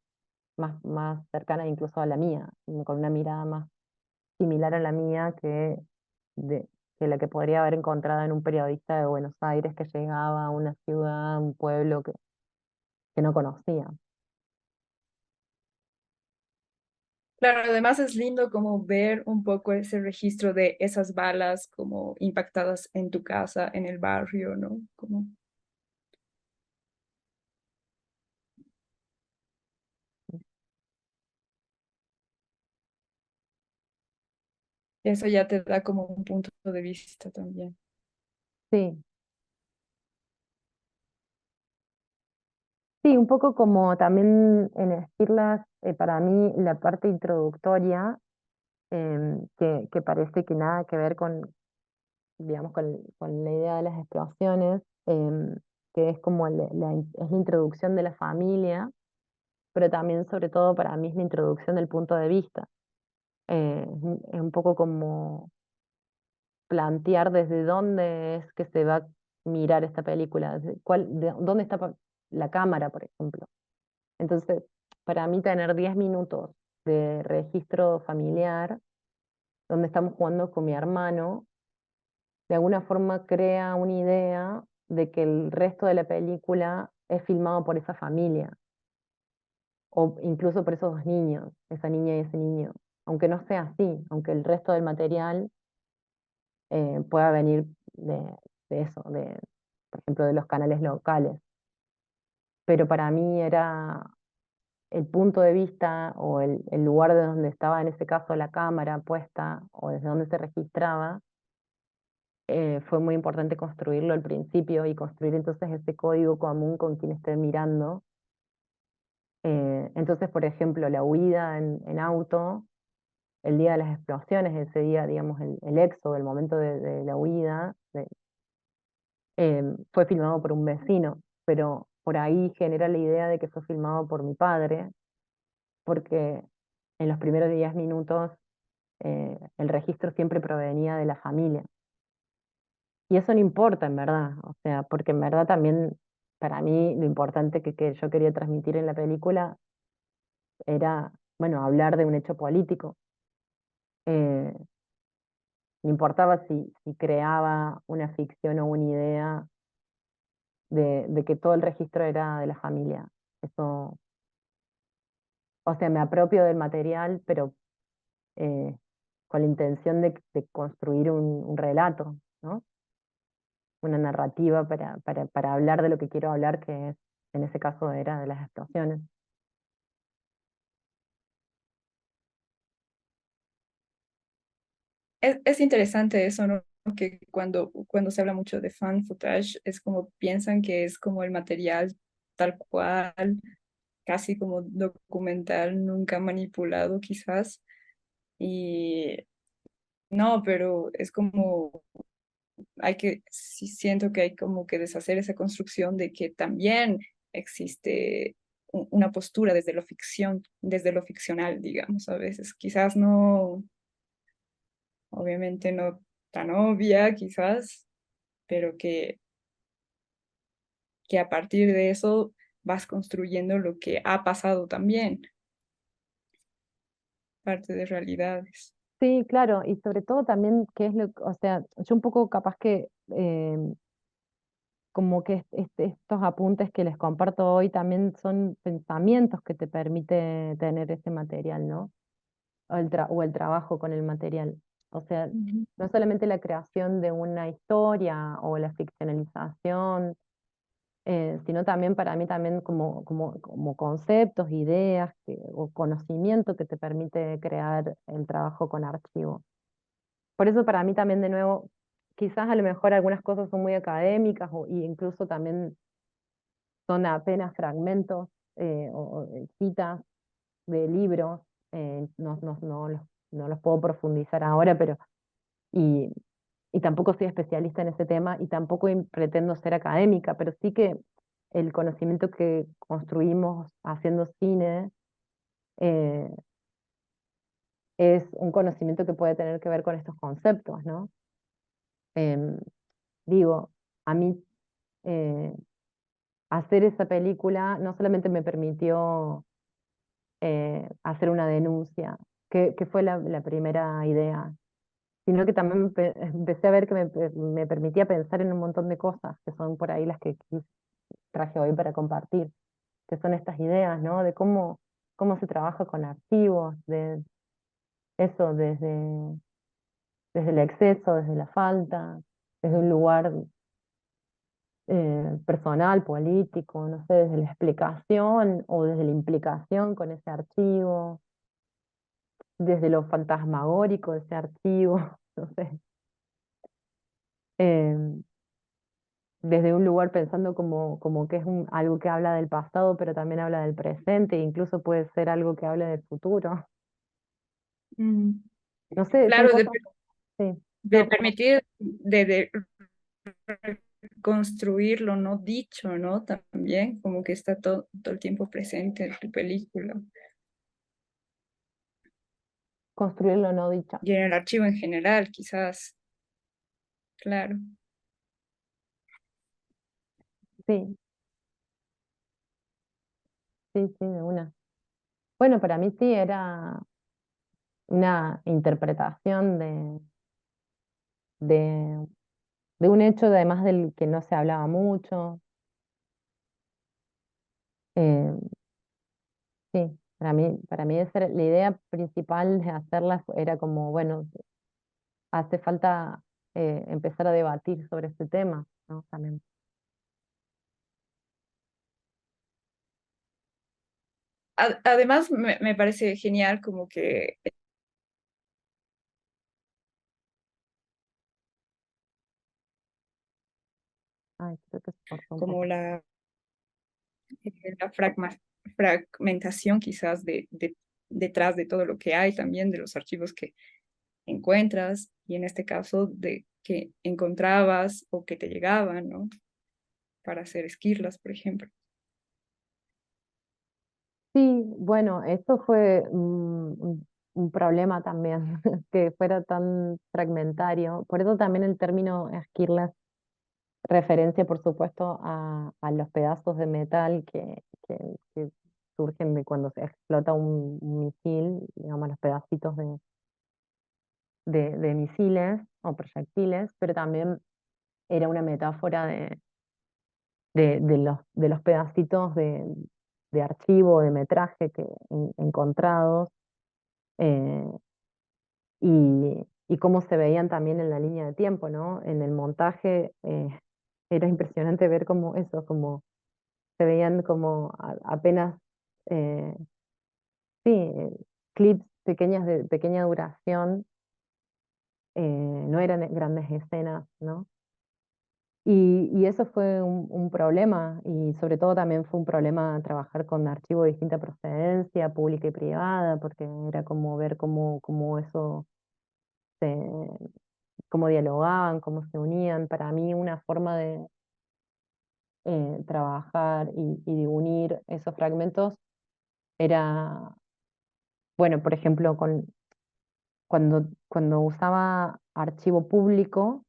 S3: Más cercana incluso a la mía, con una mirada más similar a la mía de, que la que podría haber encontrado en un periodista de Buenos Aires que llegaba a una ciudad, un pueblo que no conocía.
S2: Claro, además es lindo como ver un poco ese registro de esas balas como impactadas en tu casa, en el barrio, ¿no? Como eso ya te da como un punto de vista también.
S3: Sí, sí, un poco como también en Esquirlas, para mí la parte introductoria, que parece que nada que ver digamos, con la idea de las explosiones, que es como es la introducción de la familia, pero también sobre todo para mí es la introducción del punto de vista. Es un poco como plantear desde dónde es que se va a mirar esta película, dónde está la cámara, por ejemplo. Entonces, para mí tener 10 minutos de registro familiar, donde estamos jugando con mi hermano, de alguna forma crea una idea de que el resto de la película es filmado por esa familia, o incluso por esos dos niños, esa niña y ese niño. Aunque no sea así, aunque el resto del material pueda venir de eso, por ejemplo, de los canales locales. Pero para mí era el punto de vista o el lugar de donde estaba en ese caso la cámara puesta o desde donde se registraba, fue muy importante construirlo al principio y construir entonces ese código común con quien esté mirando. Entonces, por ejemplo, la huida en auto, el día de las explosiones, ese día, digamos, el éxodo, el momento de la huida, fue filmado por un vecino, pero por ahí genera la idea de que fue filmado por mi padre, porque en los primeros 10 minutos el registro siempre provenía de la familia. Y eso no importa, en verdad, o sea, porque en verdad también para mí lo importante que yo quería transmitir en la película era, bueno, hablar de un hecho político. Eh, no importaba si creaba una ficción o una idea de que todo el registro era de la familia. Eso, o sea, me apropio del material, pero eh, con la intención de construir un relato, ¿no? Una narrativa para hablar de lo que quiero hablar, que es, en ese caso era de las explosiones.
S2: Es interesante eso, ¿no? Que cuando se habla mucho de fan footage, es como piensan que es como el material tal cual, casi como documental, nunca manipulado quizás. Y no, pero es como sí siento que hay como que deshacer esa construcción de que también existe una postura desde lo ficcional, digamos, a veces. Quizás no, obviamente no tan obvia, quizás, pero que a partir de eso vas construyendo lo que ha pasado también, parte de realidades.
S3: Sí, claro, y sobre todo también, qué es o sea, yo un poco capaz que como que estos apuntes que les comparto hoy también son pensamientos que te permite tener ese material, ¿no? O el trabajo con el material. O sea,
S2: Ujú.
S3: no solamente la creación de una historia o la ficcionalización, sino también para mí también como conceptos, ideas o conocimiento que te permite crear el trabajo con archivo. Por eso para mí también de nuevo, quizás a lo mejor algunas cosas son muy académicas y incluso también son apenas fragmentos o citas de libros, no los puedo profundizar ahora, pero y, y tampoco soy especialista en ese tema y tampoco pretendo ser académica, pero sí que el conocimiento que construimos haciendo cine eh, es un conocimiento que puede tener que ver con estos conceptos, ¿no? Em, Digo, a mí eh, hacer esa película no solamente me permitió hacer una denuncia, que fue la primera idea, sino que también empecé a ver que me permitía pensar en un montón de cosas, que son por ahí las que traje hoy para compartir, que son estas ideas, ¿no? De cómo se trabaja con archivos, de eso desde el exceso, desde la falta, desde un lugar personal, político, no sé, desde la explicación o desde la implicación con ese archivo, desde lo fantasmagórico de ese archivo, no sé. Em, Desde un lugar pensando como que es algo que habla del pasado, pero también habla del presente, e incluso puede ser algo que hable del futuro.
S2: Mm.
S3: No sé, son
S2: Claro,
S3: cosas, sí,
S2: de
S3: no, perdón.
S2: permitir, de construir lo no dicho, ¿no? También, como que está todo el tiempo presente en tu película
S3: Construir lo no dicho.
S2: y en el archivo en general, quizás, claro.
S3: Sí, sí, sí, de una. Bueno, para mí sí era una interpretación de, de un hecho, además del que no se hablaba mucho. Eh, sí, para mí la idea principal de hacerla era como, bueno, hace falta empezar a debatir sobre este tema, ¿no? También.
S2: Además, me parece genial como que
S3: Ay, creo que se cortó un
S2: como
S3: poco.
S2: la fragmentación quizás detrás de todo lo que hay, también de los archivos que encuentras, y en este caso de que encontrabas o que te llegaban, ¿no? Para hacer esquirlas, por ejemplo.
S3: Sí, bueno, esto fue un problema también, que fuera tan fragmentario. Por eso también el término esquirlas referencia, por supuesto, a los pedazos de metal que surgen de cuando se explota un misil, digamos, los pedacitos de misiles o proyectiles, pero también era una metáfora de los pedacitos de archivo, de metraje encontrados, eh, y cómo se veían también en la línea de tiempo, ¿no? En el montaje era impresionante ver cómo eso, como se veían como apenas, eh, sí, clips pequeñas de pequeña duración, no eran grandes escenas, ¿no? Y eso fue un problema, y sobre todo también fue un problema trabajar con archivos de distinta procedencia, pública y privada, porque era como ver cómo eso se, cómo dialogaban, cómo se unían. Para mí una forma de trabajar y de unir esos fragmentos era, bueno, por ejemplo, cuando usaba archivo público,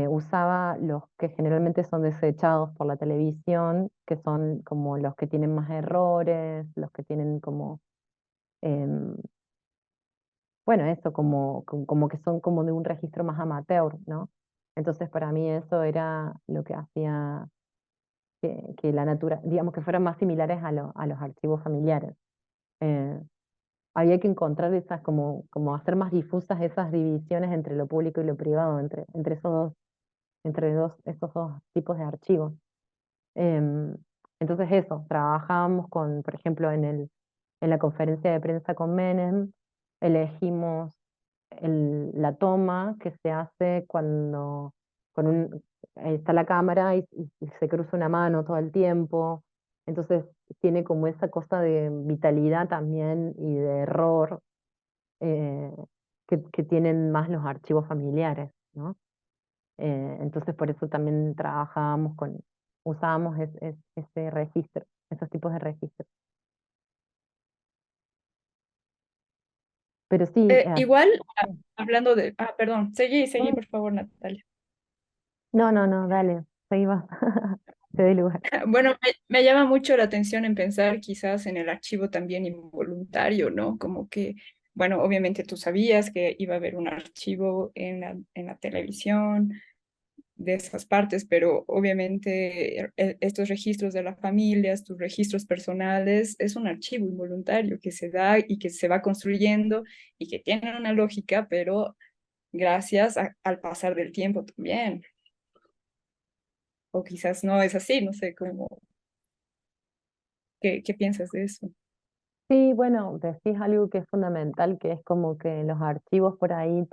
S3: usaba los que generalmente son desechados por la televisión, que son como los que tienen más errores, los que tienen como, em, bueno, eso, como que son como de un registro más amateur, ¿no? Entonces para mí eso era lo que hacía que la natura, digamos que fueran más similares a los archivos familiares. Eh, Había que encontrar esas, como hacer más difusas esas divisiones entre lo público y lo privado, entre esos dos tipos de archivos. Em, entonces eso, trabajábamos por ejemplo, en la conferencia de prensa con Menem, elegimos la toma que se hace cuando con está la cámara y se cruza una mano todo el tiempo. Entonces tiene como esa cosa de vitalidad también y de error, eh, que tienen más los archivos familiares, ¿no? Entonces por eso también usábamos ese registro, esos tipos de registros. Pero sí,
S2: Igual, hablando de... Ah, perdón, seguí, por favor, Natalia.
S3: no, no, no, dale, ahí va, te doy lugar.
S2: Bueno, me llama mucho la atención en pensar quizás en el archivo también involuntario, ¿no? Como que, bueno, obviamente tú sabías que iba a haber un archivo en la televisión de esas partes, pero obviamente estos registros de las familias, tus registros personales, es un archivo involuntario que se da y que se va construyendo y que tiene una lógica, pero gracias al pasar del tiempo también. O quizás no es así, no sé cómo, qué piensas de eso.
S3: Sí, bueno, decís algo que es fundamental, que es como que los archivos por ahí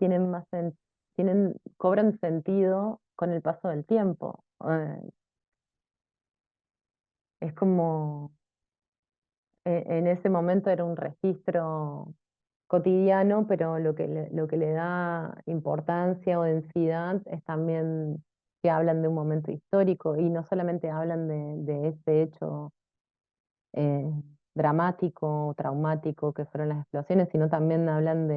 S3: cobran sentido con el paso del tiempo. Es como, en ese momento era un registro cotidiano, pero lo que le da importancia o densidad es también que hablan de un momento histórico y no solamente hablan de ese hecho eh, dramático, traumático que fueron las explosiones, sino también hablan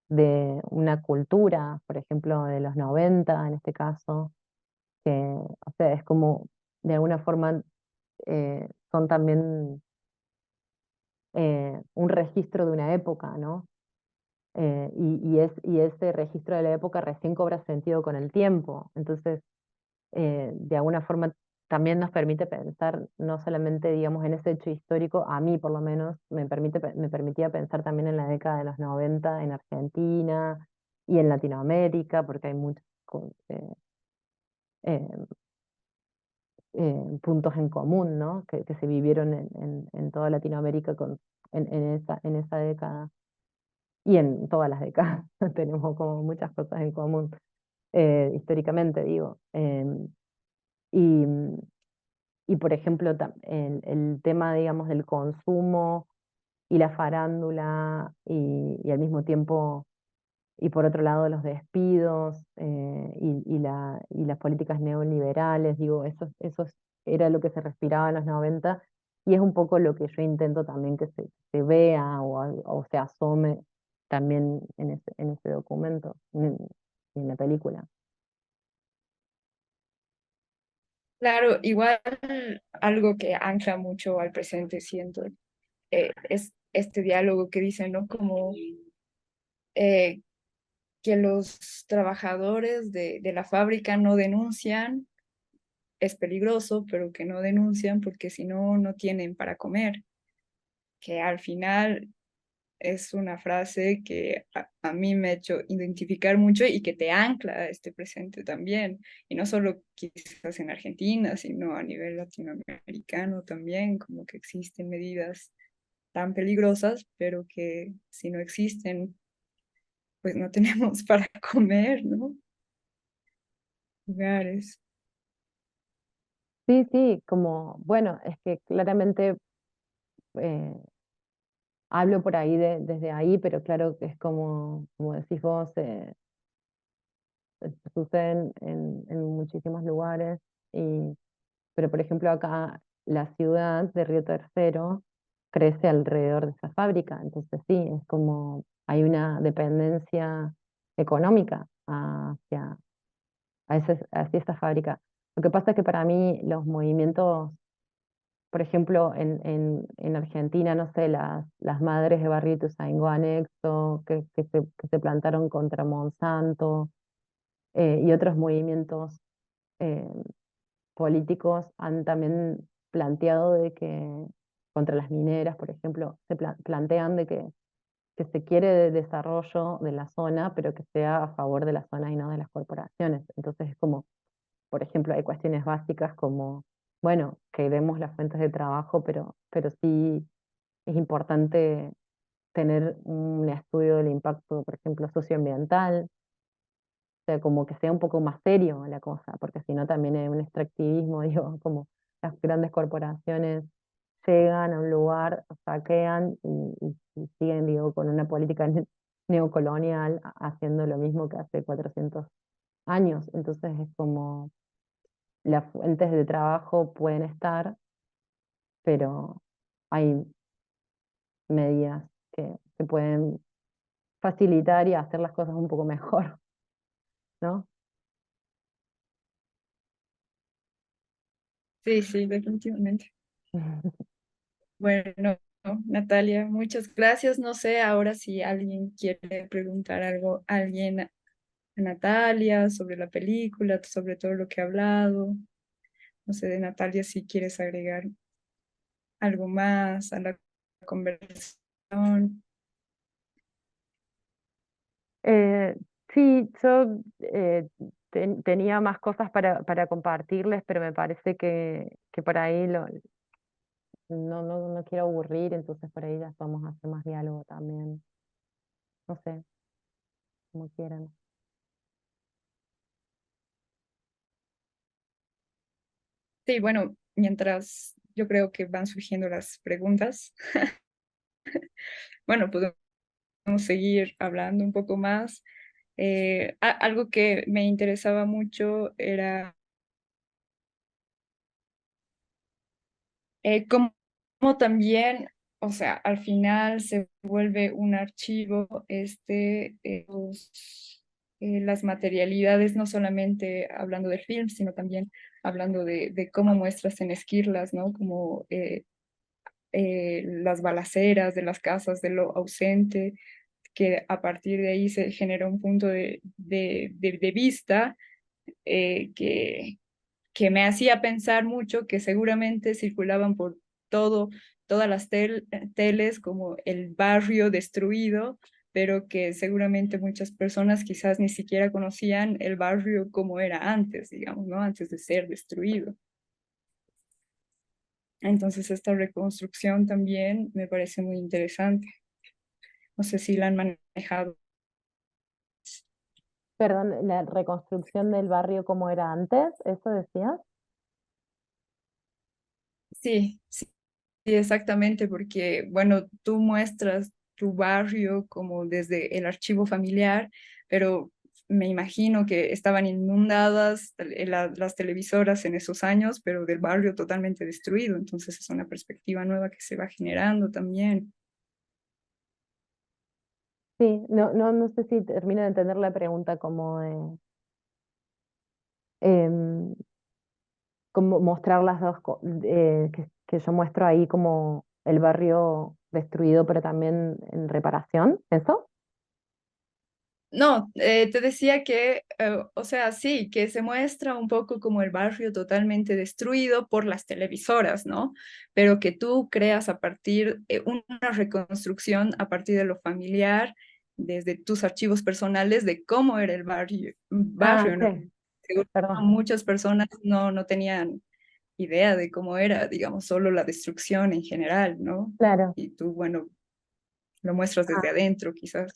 S3: de una cultura, por ejemplo, de los 90 en este caso, que, o sea, es como, de alguna forma, son también un registro de una época, ¿no? Y ese registro de la época recién cobra sentido con el tiempo. Entonces, de alguna forma también nos permite pensar, no solamente, digamos, en ese hecho histórico, a mí por lo menos me permitía pensar también en la década de los 90 en Argentina, y en Latinoamérica, porque hay muchos eh, puntos en común, ¿no? Que se vivieron en toda Latinoamérica en esa década y en todas las décadas. Tenemos como muchas cosas en común, históricamente digo. Y, y por ejemplo, el tema, digamos, del consumo y la farándula y al mismo tiempo, y por otro lado los despidos y las políticas neoliberales, digo, eso era lo que se respiraba en los 90 y es un poco lo que yo intento también que se vea o se asome también en ese documento, en la película.
S2: Claro, igual algo que ancla mucho al presente, siento, es este diálogo que dicen, ¿no? Como eh, que los trabajadores de la fábrica no denuncian, es peligroso, pero que no denuncian porque si no, no tienen para comer, que al final es una frase que a mí me ha hecho identificar mucho y que te ancla a este presente también, y no solo quizás en Argentina, sino a nivel latinoamericano también, como que existen medidas tan peligrosas, pero que si no existen, pues no tenemos para comer, ¿no? Lugares.
S3: Sí, sí, como, bueno, es que claramente eh, hablo por ahí desde ahí, pero claro que es como decís vos, suceden en muchísimos lugares, pero por ejemplo acá la ciudad de Río Tercero crece alrededor de esa fábrica, entonces sí, es como hay una dependencia económica hacia esa fábrica. Lo que pasa es que para mí los movimientos, por ejemplo, en Argentina, no sé, las madres de Barrio Ituzaingó Anexo, que se plantaron contra Monsanto, y otros movimientos eh, políticos han también planteado de que contra las mineras, por ejemplo, plantean de que se quiere de desarrollo de la zona, pero que sea a favor de la zona y no de las corporaciones. Entonces es como, por ejemplo, hay cuestiones básicas como, bueno, queremos las fuentes de trabajo, pero sí es importante tener un estudio del impacto, por ejemplo, socioambiental, o sea, como que sea un poco más serio la cosa, porque si no también hay un extractivismo, digo, como las grandes corporaciones llegan a un lugar, saquean y siguen, digo, con una política neocolonial haciendo lo mismo que hace 400 años. Entonces es como las fuentes de trabajo pueden estar, pero hay medidas que pueden facilitar y hacer las cosas un poco mejor, ¿no?
S2: Sí, sí, definitivamente. Bueno, Natalia, muchas gracias. No sé ahora si alguien quiere preguntar algo, alguien a Natalia sobre la película, sobre todo lo que ha hablado. No sé, de Natalia, si quieres agregar algo más a la conversación.
S3: Eh, sí, yo tenía más cosas para compartirles, pero me parece que por ahí no quiero aburrir, entonces por ahí ya vamos a hacer más diálogo también. No sé, como quieran.
S2: Sí, bueno, mientras yo creo que van surgiendo las preguntas, bueno, podemos seguir hablando un poco más. Algo que me interesaba mucho era cómo también, o sea, al final se vuelve un archivo las materialidades, no solamente hablando del film, sino también hablando de cómo muestras en Esquirlas, ¿no? Como las balaceras de las casas, de lo ausente, que a partir de ahí se genera un punto de vista que me hacía pensar mucho que seguramente circulaban por todo, todas las teles como el barrio destruido, pero que seguramente muchas personas quizás ni siquiera conocían el barrio como era antes, digamos, ¿no? Antes de ser destruido. Entonces esta reconstrucción también me parece muy interesante. No sé si la han manejado.
S3: Perdón, la reconstrucción del barrio como era antes, ¿eso decías?
S2: Sí, sí, sí, exactamente, porque, bueno, tú muestras tu barrio como desde el archivo familiar, pero me imagino que estaban inundadas las televisoras en esos años, pero del barrio totalmente destruido. Entonces es una perspectiva nueva que se va generando también.
S3: Sí, no sé si termino de entender la pregunta como de em, como mostrar las dos, que yo muestro ahí como el barrio destruido, pero también en reparación, ¿eso?
S2: No, te decía que, o sea, sí, que se muestra un poco como el barrio totalmente destruido por las televisoras, ¿no? Pero que tú creas a partir, una reconstrucción a partir de lo familiar, desde tus archivos personales de cómo era el barrio,
S3: Ah,
S2: barrio, ¿no?
S3: sí,
S2: Seguro
S3: perdón.
S2: muchas personas no tenían idea de cómo era, digamos, solo la destrucción en general, ¿no?
S3: Claro,
S2: Y tú, bueno, lo muestras desde
S3: ah,
S2: adentro, quizás.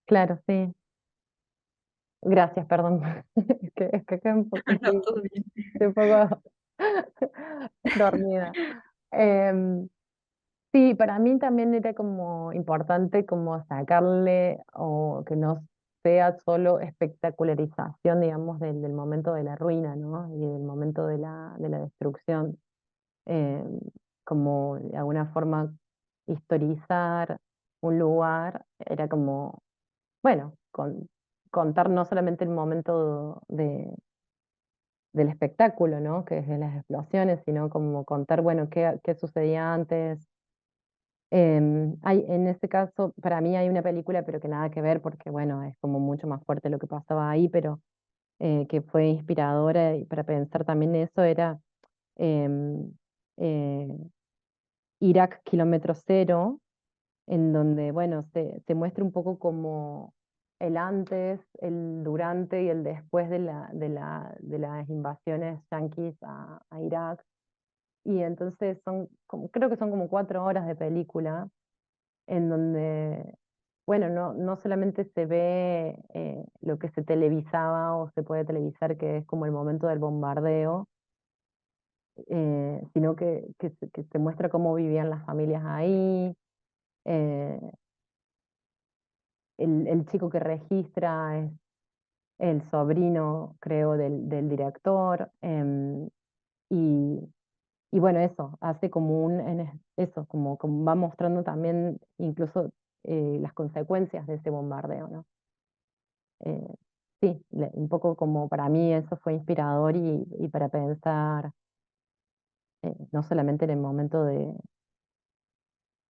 S3: claro, sí. Gracias, perdón. Es que acá
S2: No, todo bien.
S3: estoy un poco dormida. Em, Sí, para mí también era como importante como sacarle o que no sea solo espectacularización, digamos, del momento de la ruina, ¿no? Y del momento de la destrucción. Eh, Como de alguna forma historizar un lugar, era como, bueno, contar no solamente el momento del espectáculo, ¿no? Que es de las explosiones, sino como contar, bueno, qué sucedía antes. En este caso, para mí hay una película, pero que nada que ver, porque bueno, es como mucho más fuerte lo que pasaba ahí, pero que fue inspiradora y para pensar también eso era em, eh, Irak Kilómetro Cero, en donde, bueno, se muestra un poco como el antes, el durante y el después de las invasiones yanquis a Irak. Y entonces creo que son como 4 horas de película en donde, bueno, no solamente se ve lo que se televisaba o se puede televisar, que es como el momento del bombardeo, sino que se muestra cómo vivían las familias ahí, eh, el chico que registra es el sobrino, creo, del director, y, y bueno, eso, hace como eso, como va mostrando también incluso las consecuencias de ese bombardeo, ¿no? Eh, sí, un poco como para mí eso fue inspirador y para pensar no solamente en el momento de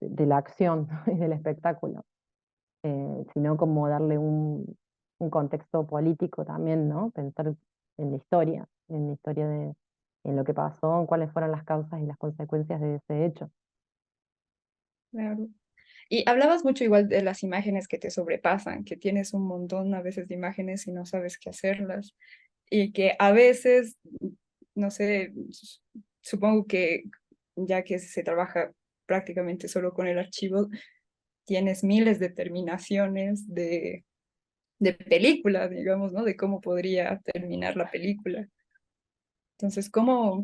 S3: la acción y del espectáculo, sino como darle un contexto político también, ¿no? Pensar en la historia en lo que pasó, en cuáles fueron las causas y las consecuencias de ese hecho.
S2: Claro. Y hablabas mucho igual de las imágenes que te sobrepasan, que tienes un montón a veces de imágenes y no sabes qué hacerlas. Y que a veces, no sé, supongo que ya que se trabaja prácticamente solo con el archivo, tienes miles de terminaciones de película, digamos, ¿no? De cómo podría terminar la película. Entonces, ¿cómo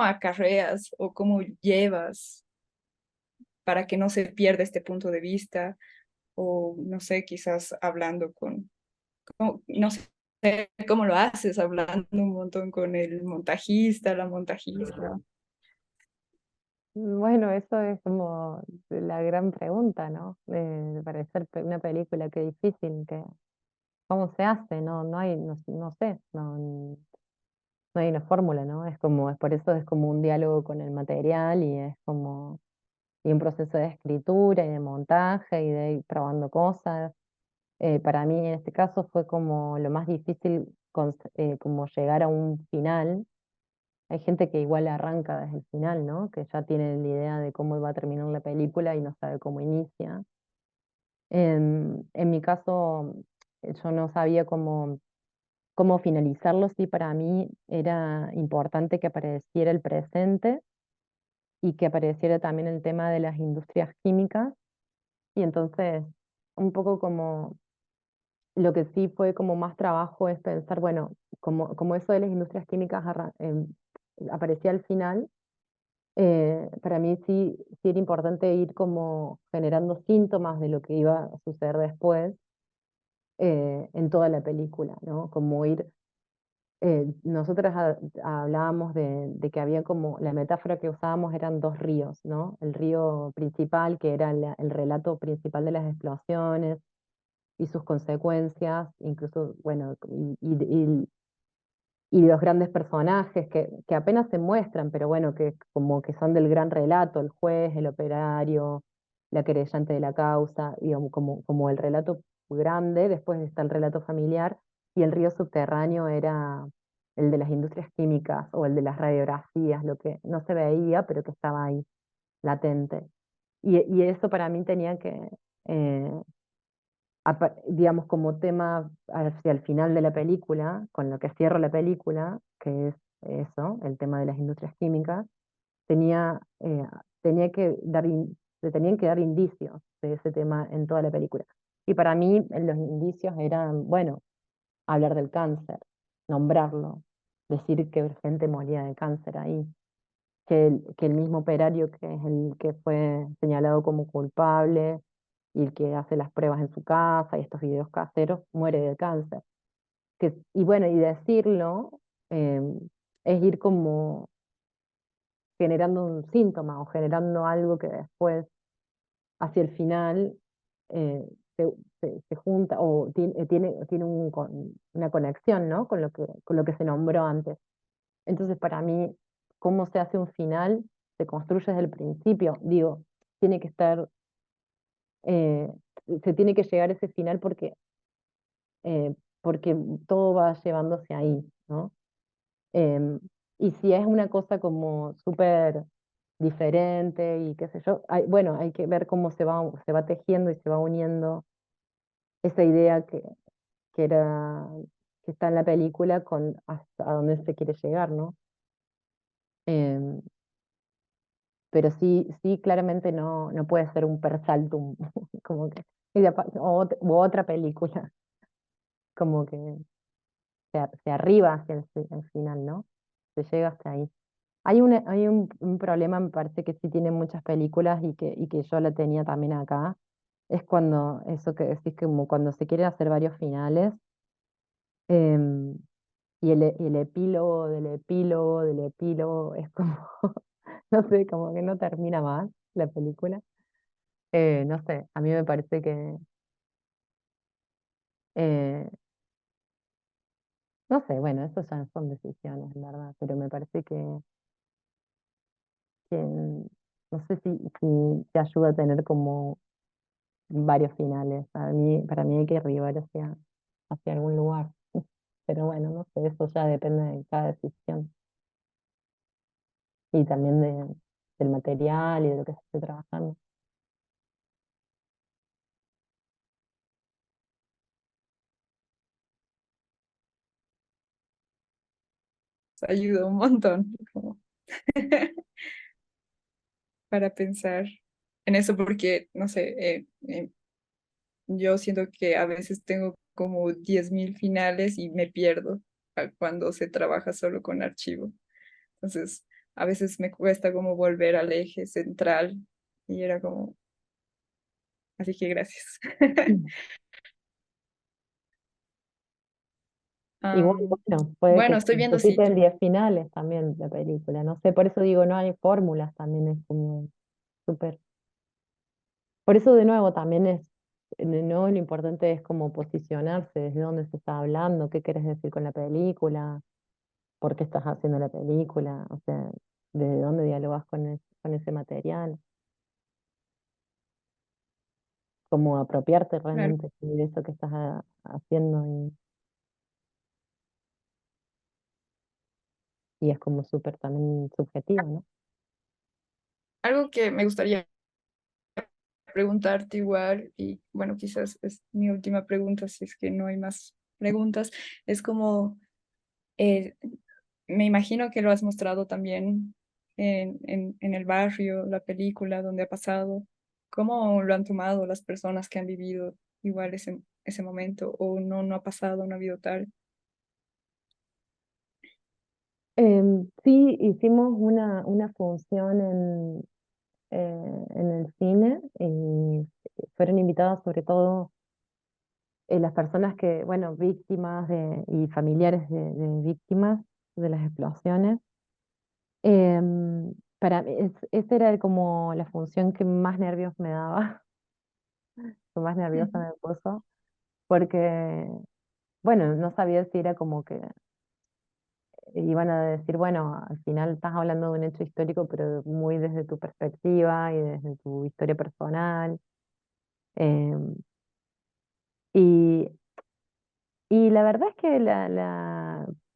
S2: acarreas o cómo llevas para que no se pierda este punto de vista? O no sé, quizás hablando no sé cómo lo haces, hablando un montón con el montajista, la montajista.
S3: Bueno, eso es como la gran pregunta, ¿no? Para hacer una película, qué difícil, ¿cómo se hace? No hay, no sé, no hay una fórmula, ¿no? Es por eso es como un diálogo con el material y es como y un proceso de escritura y de montaje y de ir probando cosas. Para mí en este caso fue como lo más difícil como llegar a un final. Hay gente que igual arranca desde el final, ¿no? Que ya tiene la idea de cómo va a terminar la película y no sabe cómo inicia. En mi caso, yo no sabía cómo finalizarlo, sí, para mí era importante que apareciera el presente y que apareciera también el tema de las industrias químicas. Y entonces, un poco como lo que sí fue como más trabajo es pensar, bueno, como eso de las industrias químicas aparecía al final, para mí sí era importante ir como generando síntomas de lo que iba a suceder después en toda la película, ¿no? Como ir, nosotras hablábamos de que había como, la metáfora que usábamos eran dos ríos, ¿no? El río principal, que era el relato principal de las explosiones y sus consecuencias, incluso, bueno, y los grandes personajes que apenas se muestran, pero bueno, que como que son del gran relato, el juez, el operario, la querellante de la causa, digamos, como el relato grande, después está el relato familiar, y el río subterráneo era el de las industrias químicas o el de las radiografías, lo que no se veía, pero que estaba ahí, latente. Y eso para mí tenía que, eh, digamos, como tema hacia el final de la película, con lo que cierro la película, que es eso, el tema de las industrias químicas, tenía, tenía que se tenían que dar indicios de ese tema en toda la película. Y para mí los indicios eran, bueno, hablar del cáncer, nombrarlo, decir que gente moría de cáncer ahí, que el mismo operario que es el que fue señalado como culpable y el que hace las pruebas en su casa y estos videos caseros, muere de cáncer. Y bueno, y decirlo eh, es ir como generando un síntoma o generando algo que después, hacia el final, eh, se, se junta o tiene una conexión, ¿no? Con lo que se nombró antes. Entonces, para mí, cómo se hace un final, se construye desde el principio. Digo, tiene que estar, eh, se tiene que llegar a ese final eh, porque todo va llevándose ahí, ¿no? Em, y si es una cosa como súper diferente y qué sé yo, bueno, hay que ver cómo se va tejiendo y se va uniendo esa idea era, que está en la película con hasta dónde se quiere llegar, ¿no? Em, pero sí, claramente no puede ser un per saltum, como que, u otra película, como que se arriba hacia el final, ¿no? Se llega hasta ahí. Hay un problema, me parece que sí tienen muchas películas y que yo la tenía también acá, es cuando, eso que decís, como cuando se quieren hacer varios finales, em, y el epílogo del epílogo del epílogo es como, no sé, como que no termina más la película. No sé, a mí me parece que, eh, no sé, bueno, eso ya son decisiones, en verdad, pero me parece que no sé si te ayuda a tener como varios finales. Para mí hay que arribar hacia algún lugar. Pero bueno, no sé, eso ya depende de cada decisión. Y también del material y de lo que se esté trabajando.
S2: Ayuda un montón como para pensar en eso, porque, no sé, yo siento que a veces tengo como 10.000 finales y me pierdo cuando se trabaja solo con archivo. Entonces, a veces me cuesta como volver al eje central y era como, así que gracias.
S3: Mm. Igual,
S2: Am,
S3: bueno, puede que
S2: bueno, estoy
S3: se
S2: viendo si
S3: necesiten 10 finales también la película. No sé, por eso digo, no hay fórmulas, también es como súper. Por eso de nuevo también no, lo importante es como posicionarse, desde dónde se está hablando, qué quieres decir con la película, por qué estás haciendo la película, o sea, desde dónde dialogas con ese material, como apropiarte
S2: claro,
S3: realmente de eso que estás haciendo y es como súper también subjetivo, ¿no?
S2: algo que me gustaría preguntarte igual, y bueno, quizás es mi última pregunta, si es que no hay más preguntas, es como, eh, me imagino que lo has mostrado también en el barrio, la película donde ha pasado. ¿Cómo lo han tomado las personas que han vivido igual ese momento? ¿O no ha pasado, no ha habido tal?
S3: Sí, hicimos una función en el cine y fueron invitadas sobre todo las personas que, bueno, víctimas y familiares de víctimas de las explosiones. Para mí, esa era como la función que más nervios me daba, que más nerviosa
S2: Ujú.
S3: me puso, porque, bueno, no sabía si era como que iban a decir, bueno, al final estás hablando de un hecho histórico, pero muy desde tu perspectiva y desde tu historia personal. em, y, y la verdad es que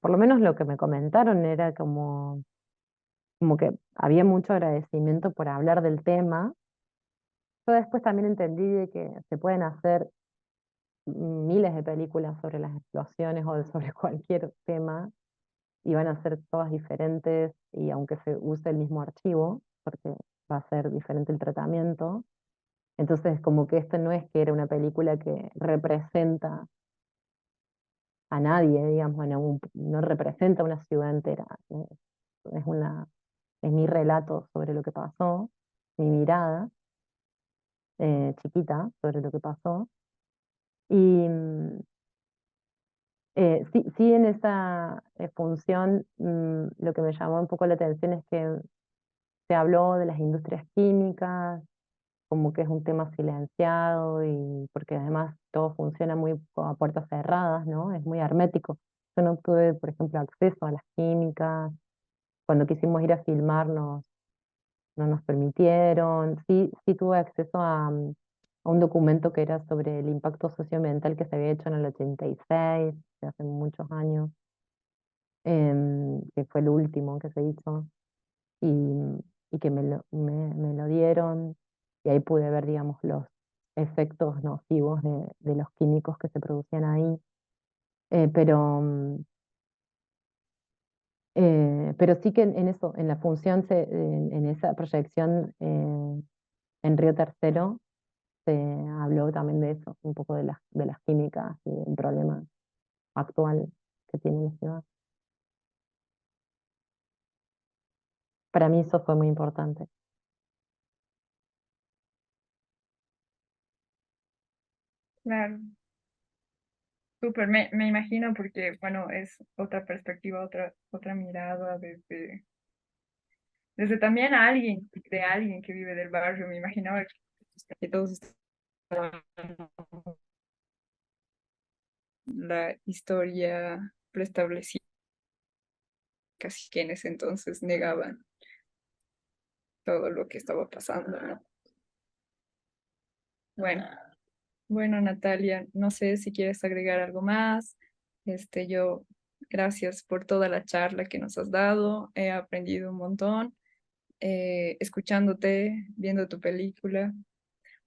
S3: por lo menos lo que me comentaron era como que había mucho agradecimiento por hablar del tema. Yo después también entendí de que se pueden hacer miles de películas sobre las explosiones o sobre cualquier tema y van a ser todas diferentes y aunque se use el mismo archivo, porque va a ser diferente el tratamiento, entonces como que esto no es que era una película que representa a nadie, digamos, no representa una ciudad entera, es es mi relato sobre lo que pasó, mi mirada chiquita sobre lo que pasó. Y sí, sí, en esa función lo que me llamó un poco la atención es que se habló de las industrias químicas, como que es un tema silenciado y porque además todo funciona muy a puertas cerradas, ¿no? Es muy hermético. Yo no tuve, por ejemplo, acceso a las químicas. Cuando quisimos ir a filmarnos, no nos permitieron. Sí, sí tuve acceso a un documento que era sobre el impacto socioambiental que se había hecho en el 86, hace muchos años, que fue el último que se hizo, y, y que me lo dieron, y ahí pude ver, digamos, los efectos nocivos de los químicos que se producían ahí. Pero, pero sí que en eso, en la función, en esa proyección en Río Tercero, se habló también de eso, un poco de las químicas y del problema actual que tiene la ciudad. Para mí eso fue muy importante.
S2: Claro, súper, me imagino porque, bueno, es otra perspectiva, otra mirada desde también de alguien que vive del barrio. Me imaginaba que todos estaban la historia preestablecida, casi que en ese entonces negaban todo lo que estaba pasando, ¿no? Bueno, bueno, Natalia, no sé si quieres agregar algo más. Yo, gracias por toda la charla que nos has dado. He aprendido un montón, escuchándote, viendo tu película.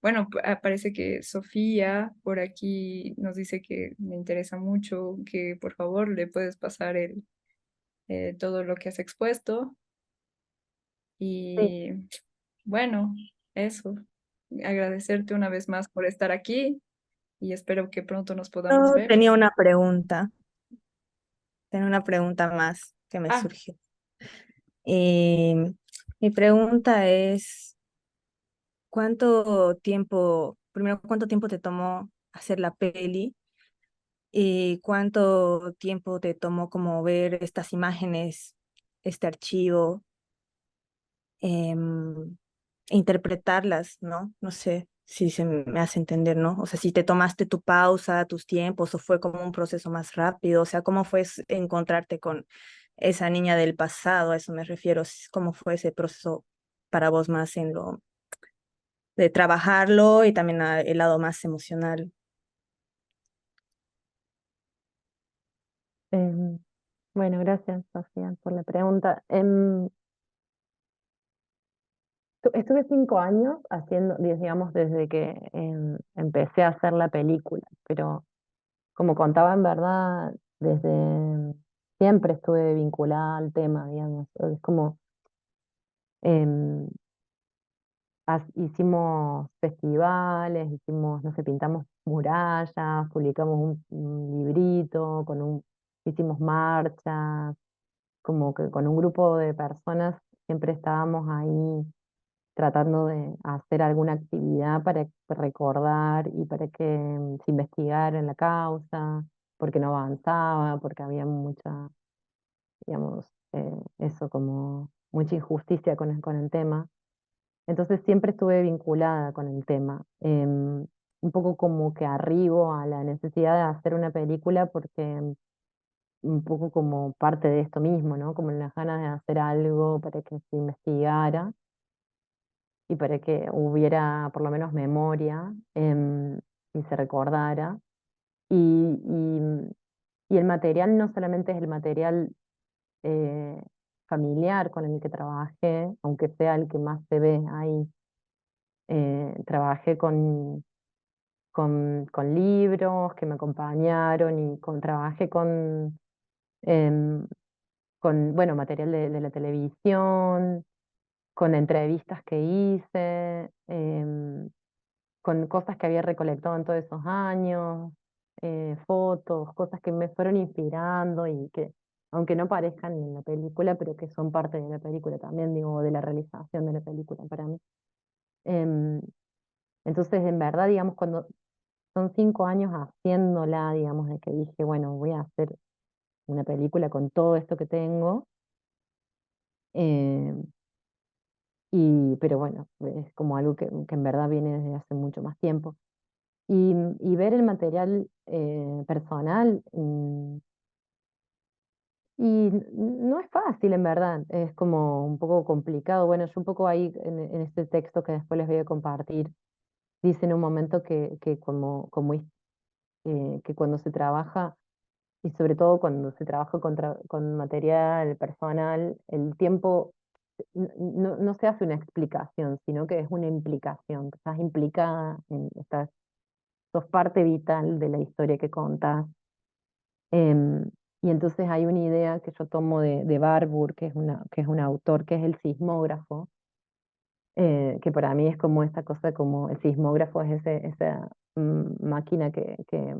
S2: Bueno, parece que Sofía por aquí nos dice que me interesa mucho, que por favor le puedes pasar todo lo que has expuesto.
S3: Sí,
S2: Y bueno, eso. Agradecerte una vez más por estar aquí y espero que pronto nos podamos
S5: Yo
S2: ver.
S5: tenía una pregunta más que me
S2: Ah,
S5: surgió. Mi pregunta es, cuánto tiempo te tomó hacer la peli y cuánto tiempo te tomó como ver estas imágenes, este archivo, em, interpretarlas, ¿no? No sé si se me hace entender, ¿no? O sea, si te tomaste tu pausa, tus tiempos, o fue como un proceso más rápido, o sea, ¿cómo fue encontrarte con esa niña del pasado? A eso me refiero, ¿cómo fue ese proceso para vos más en lo de trabajarlo y también el lado más emocional?
S3: em, bueno, gracias, Sofía, por la pregunta. Estuve 5 años haciendo, digamos, desde que empecé a hacer la película, pero como contaba, en verdad, desde siempre estuve vinculada al tema, digamos. Es como, em, hicimos festivales, hicimos, no sé, pintamos murallas, publicamos un librito, hicimos marchas, como que con un grupo de personas siempre estábamos ahí tratando de hacer alguna actividad para recordar y para que se investigara en la causa, porque no avanzaba, porque había mucha, digamos, eso como mucha injusticia con el tema. Entonces siempre estuve vinculada con el tema. Un poco como que arribo a la necesidad de hacer una película porque un poco como parte de esto mismo, ¿no? Como las ganas de hacer algo para que se investigara y para que hubiera por lo menos memoria, y se recordara. Y, y el material no solamente es el material eh, familiar con el que trabajé, aunque sea el que más se ve ahí. Trabajé con libros que me acompañaron y trabajé em, con bueno, material de la televisión, con entrevistas que hice, con cosas que había recolectado en todos esos años, fotos, cosas que me fueron inspirando y que, aunque no parezcan en la película, pero que son parte de la película también, digo, de la realización de la película para mí. Em, entonces, en verdad, digamos, cuando son 5 años haciéndola, digamos, de que dije, bueno, voy a hacer una película con todo esto que tengo, em, pero bueno, es como algo que en verdad viene desde hace mucho más tiempo. Y ver el material personal, no es fácil en verdad, es como un poco complicado. Bueno, yo un poco ahí en este texto que después les voy a compartir, dice en un momento que que cuando se trabaja, y sobre todo cuando se trabaja con material personal, el tiempo no se hace una explicación, sino que es una implicación. Estás implicada, sos parte vital de la historia que contás. Em, y entonces hay una idea que yo tomo de Barbour, que es un autor, que es el sismógrafo, que para mí es como esta cosa, como el sismógrafo es esa máquina que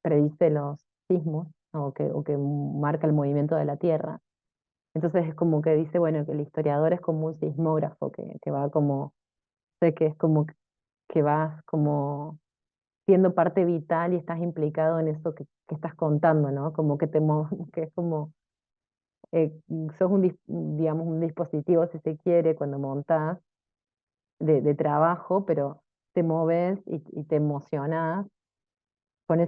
S3: predice los sismos o que marca el movimiento de la Tierra. Entonces es como que dice, bueno, que el historiador es como un sismógrafo que va como, sé que es como que vas como siendo parte vital y estás implicado en eso que estás contando, ¿no? Como que que es como, eh, sos digamos, un dispositivo, si se quiere, cuando montás de trabajo, pero te moves y te emocionás con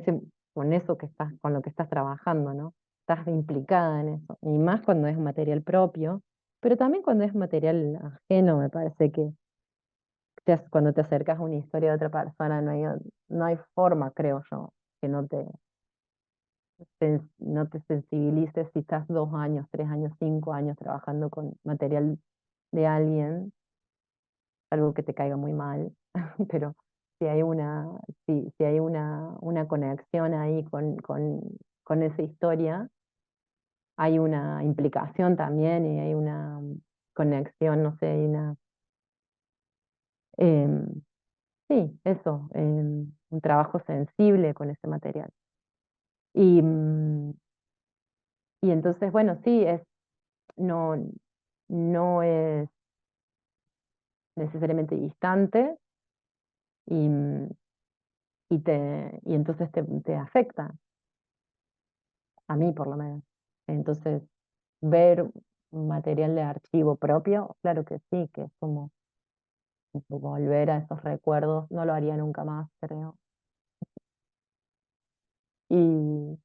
S3: con eso con lo que estás trabajando, ¿no? Estás implicada en eso. Y más cuando es material propio, pero también cuando es material ajeno, me parece que cuando te acercas a una historia de otra persona, no hay forma, creo yo, que no te sensibilices si estás 2 años, 3 años, 5 años trabajando con material de alguien, algo que te caiga muy mal, pero si hay si hay una conexión ahí con esa historia, hay una implicación también y hay una conexión, no sé, hay em, sí, eso, un trabajo sensible con ese material. Y, y entonces, bueno, sí, no, no es necesariamente distante y, y entonces te afecta, a mí por lo menos. Entonces, ver un material de archivo propio, claro que sí, que es como volver a esos recuerdos, no lo haría nunca más, creo. Y,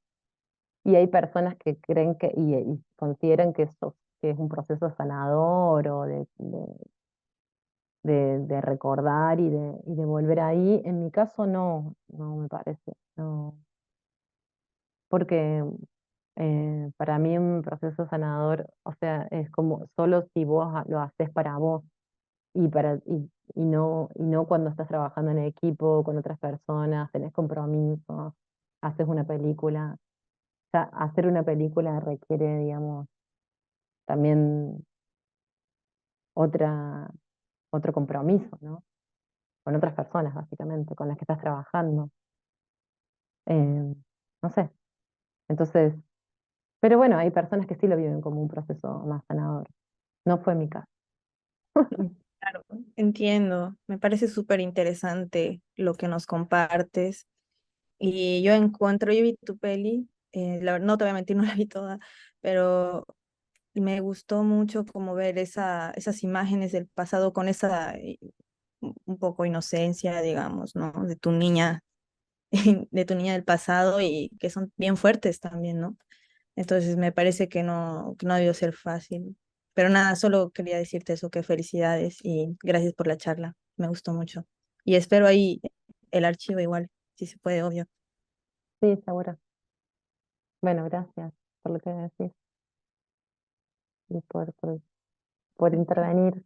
S3: y hay personas que creen y consideran que eso que es un proceso sanador o de recordar y de volver ahí. En mi caso no me parece, no, porque Para mí un proceso sanador, o sea, es como solo si vos lo haces para vos y no cuando estás trabajando en equipo con otras personas, tenés compromisos, haces una película. O sea, hacer una película requiere, digamos, también otra, otro compromiso, ¿no? Con otras personas, básicamente, con las que estás trabajando. No sé. Entonces, pero bueno, hay personas que sí lo viven como un proceso más sanador. No fue mi caso.
S5: Claro, entiendo. Me parece súper interesante lo que nos compartes. Y yo vi tu peli, no te voy a mentir, no la vi toda, pero me gustó mucho como ver esas imágenes del pasado con esa un poco inocencia, digamos, ¿no? De tu niña, de tu niña del pasado y que son bien fuertes también, ¿no? Entonces me parece que no ha debió ser fácil. Pero nada, solo quería decirte eso, que felicidades y gracias por la charla. Me gustó mucho. Y espero ahí el archivo igual, si se puede, obvio.
S3: Sí, seguro. Bueno, gracias por lo que decís y por intervenir.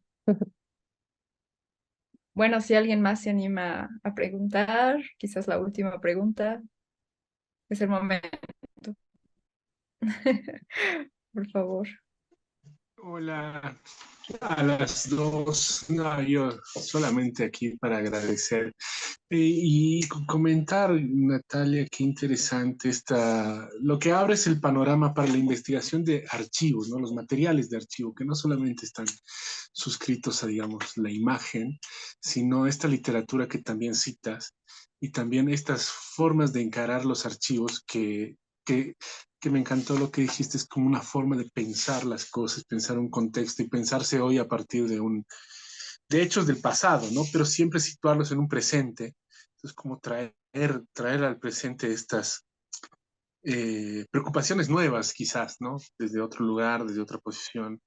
S2: Bueno, si alguien más se anima a preguntar, quizás la última pregunta, es el momento. Por favor.
S1: Hola, a las dos. No, yo solamente aquí para agradecer y comentar, Natalia, qué interesante está. Lo que abre es el panorama para la investigación de archivos, ¿no? Los materiales de archivo, que no solamente están suscritos a, digamos, la imagen, sino esta literatura que también citas y también estas formas de encarar los archivos que, que me encantó lo que dijiste, es como una forma de pensar las cosas, pensar un contexto y pensarse hoy a partir de hechos del pasado, ¿no? Pero siempre situarlos en un presente. Entonces, como traer al presente estas preocupaciones nuevas, quizás, ¿no? Desde otro lugar, desde otra posición,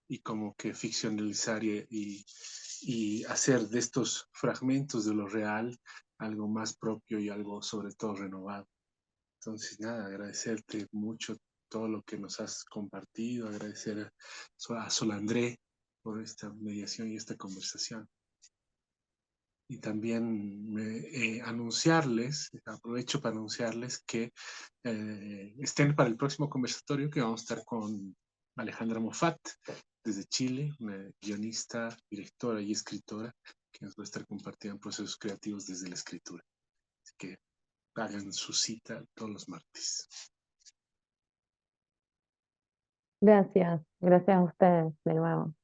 S1: y como que ficcionalizar y hacer de estos fragmentos de lo real algo más propio y algo sobre todo renovado. Entonces, nada, agradecerte mucho todo lo que nos has compartido, agradecer a Sol André por esta mediación y esta conversación. Y también anunciarles, aprovecho para anunciarles que estén para el próximo conversatorio que vamos a estar con Alejandra Moffat desde Chile, una guionista, directora y escritora que nos va a estar compartiendo procesos creativos desde la escritura. Así que hagan su cita todos los martes.
S3: Gracias, gracias a ustedes de nuevo.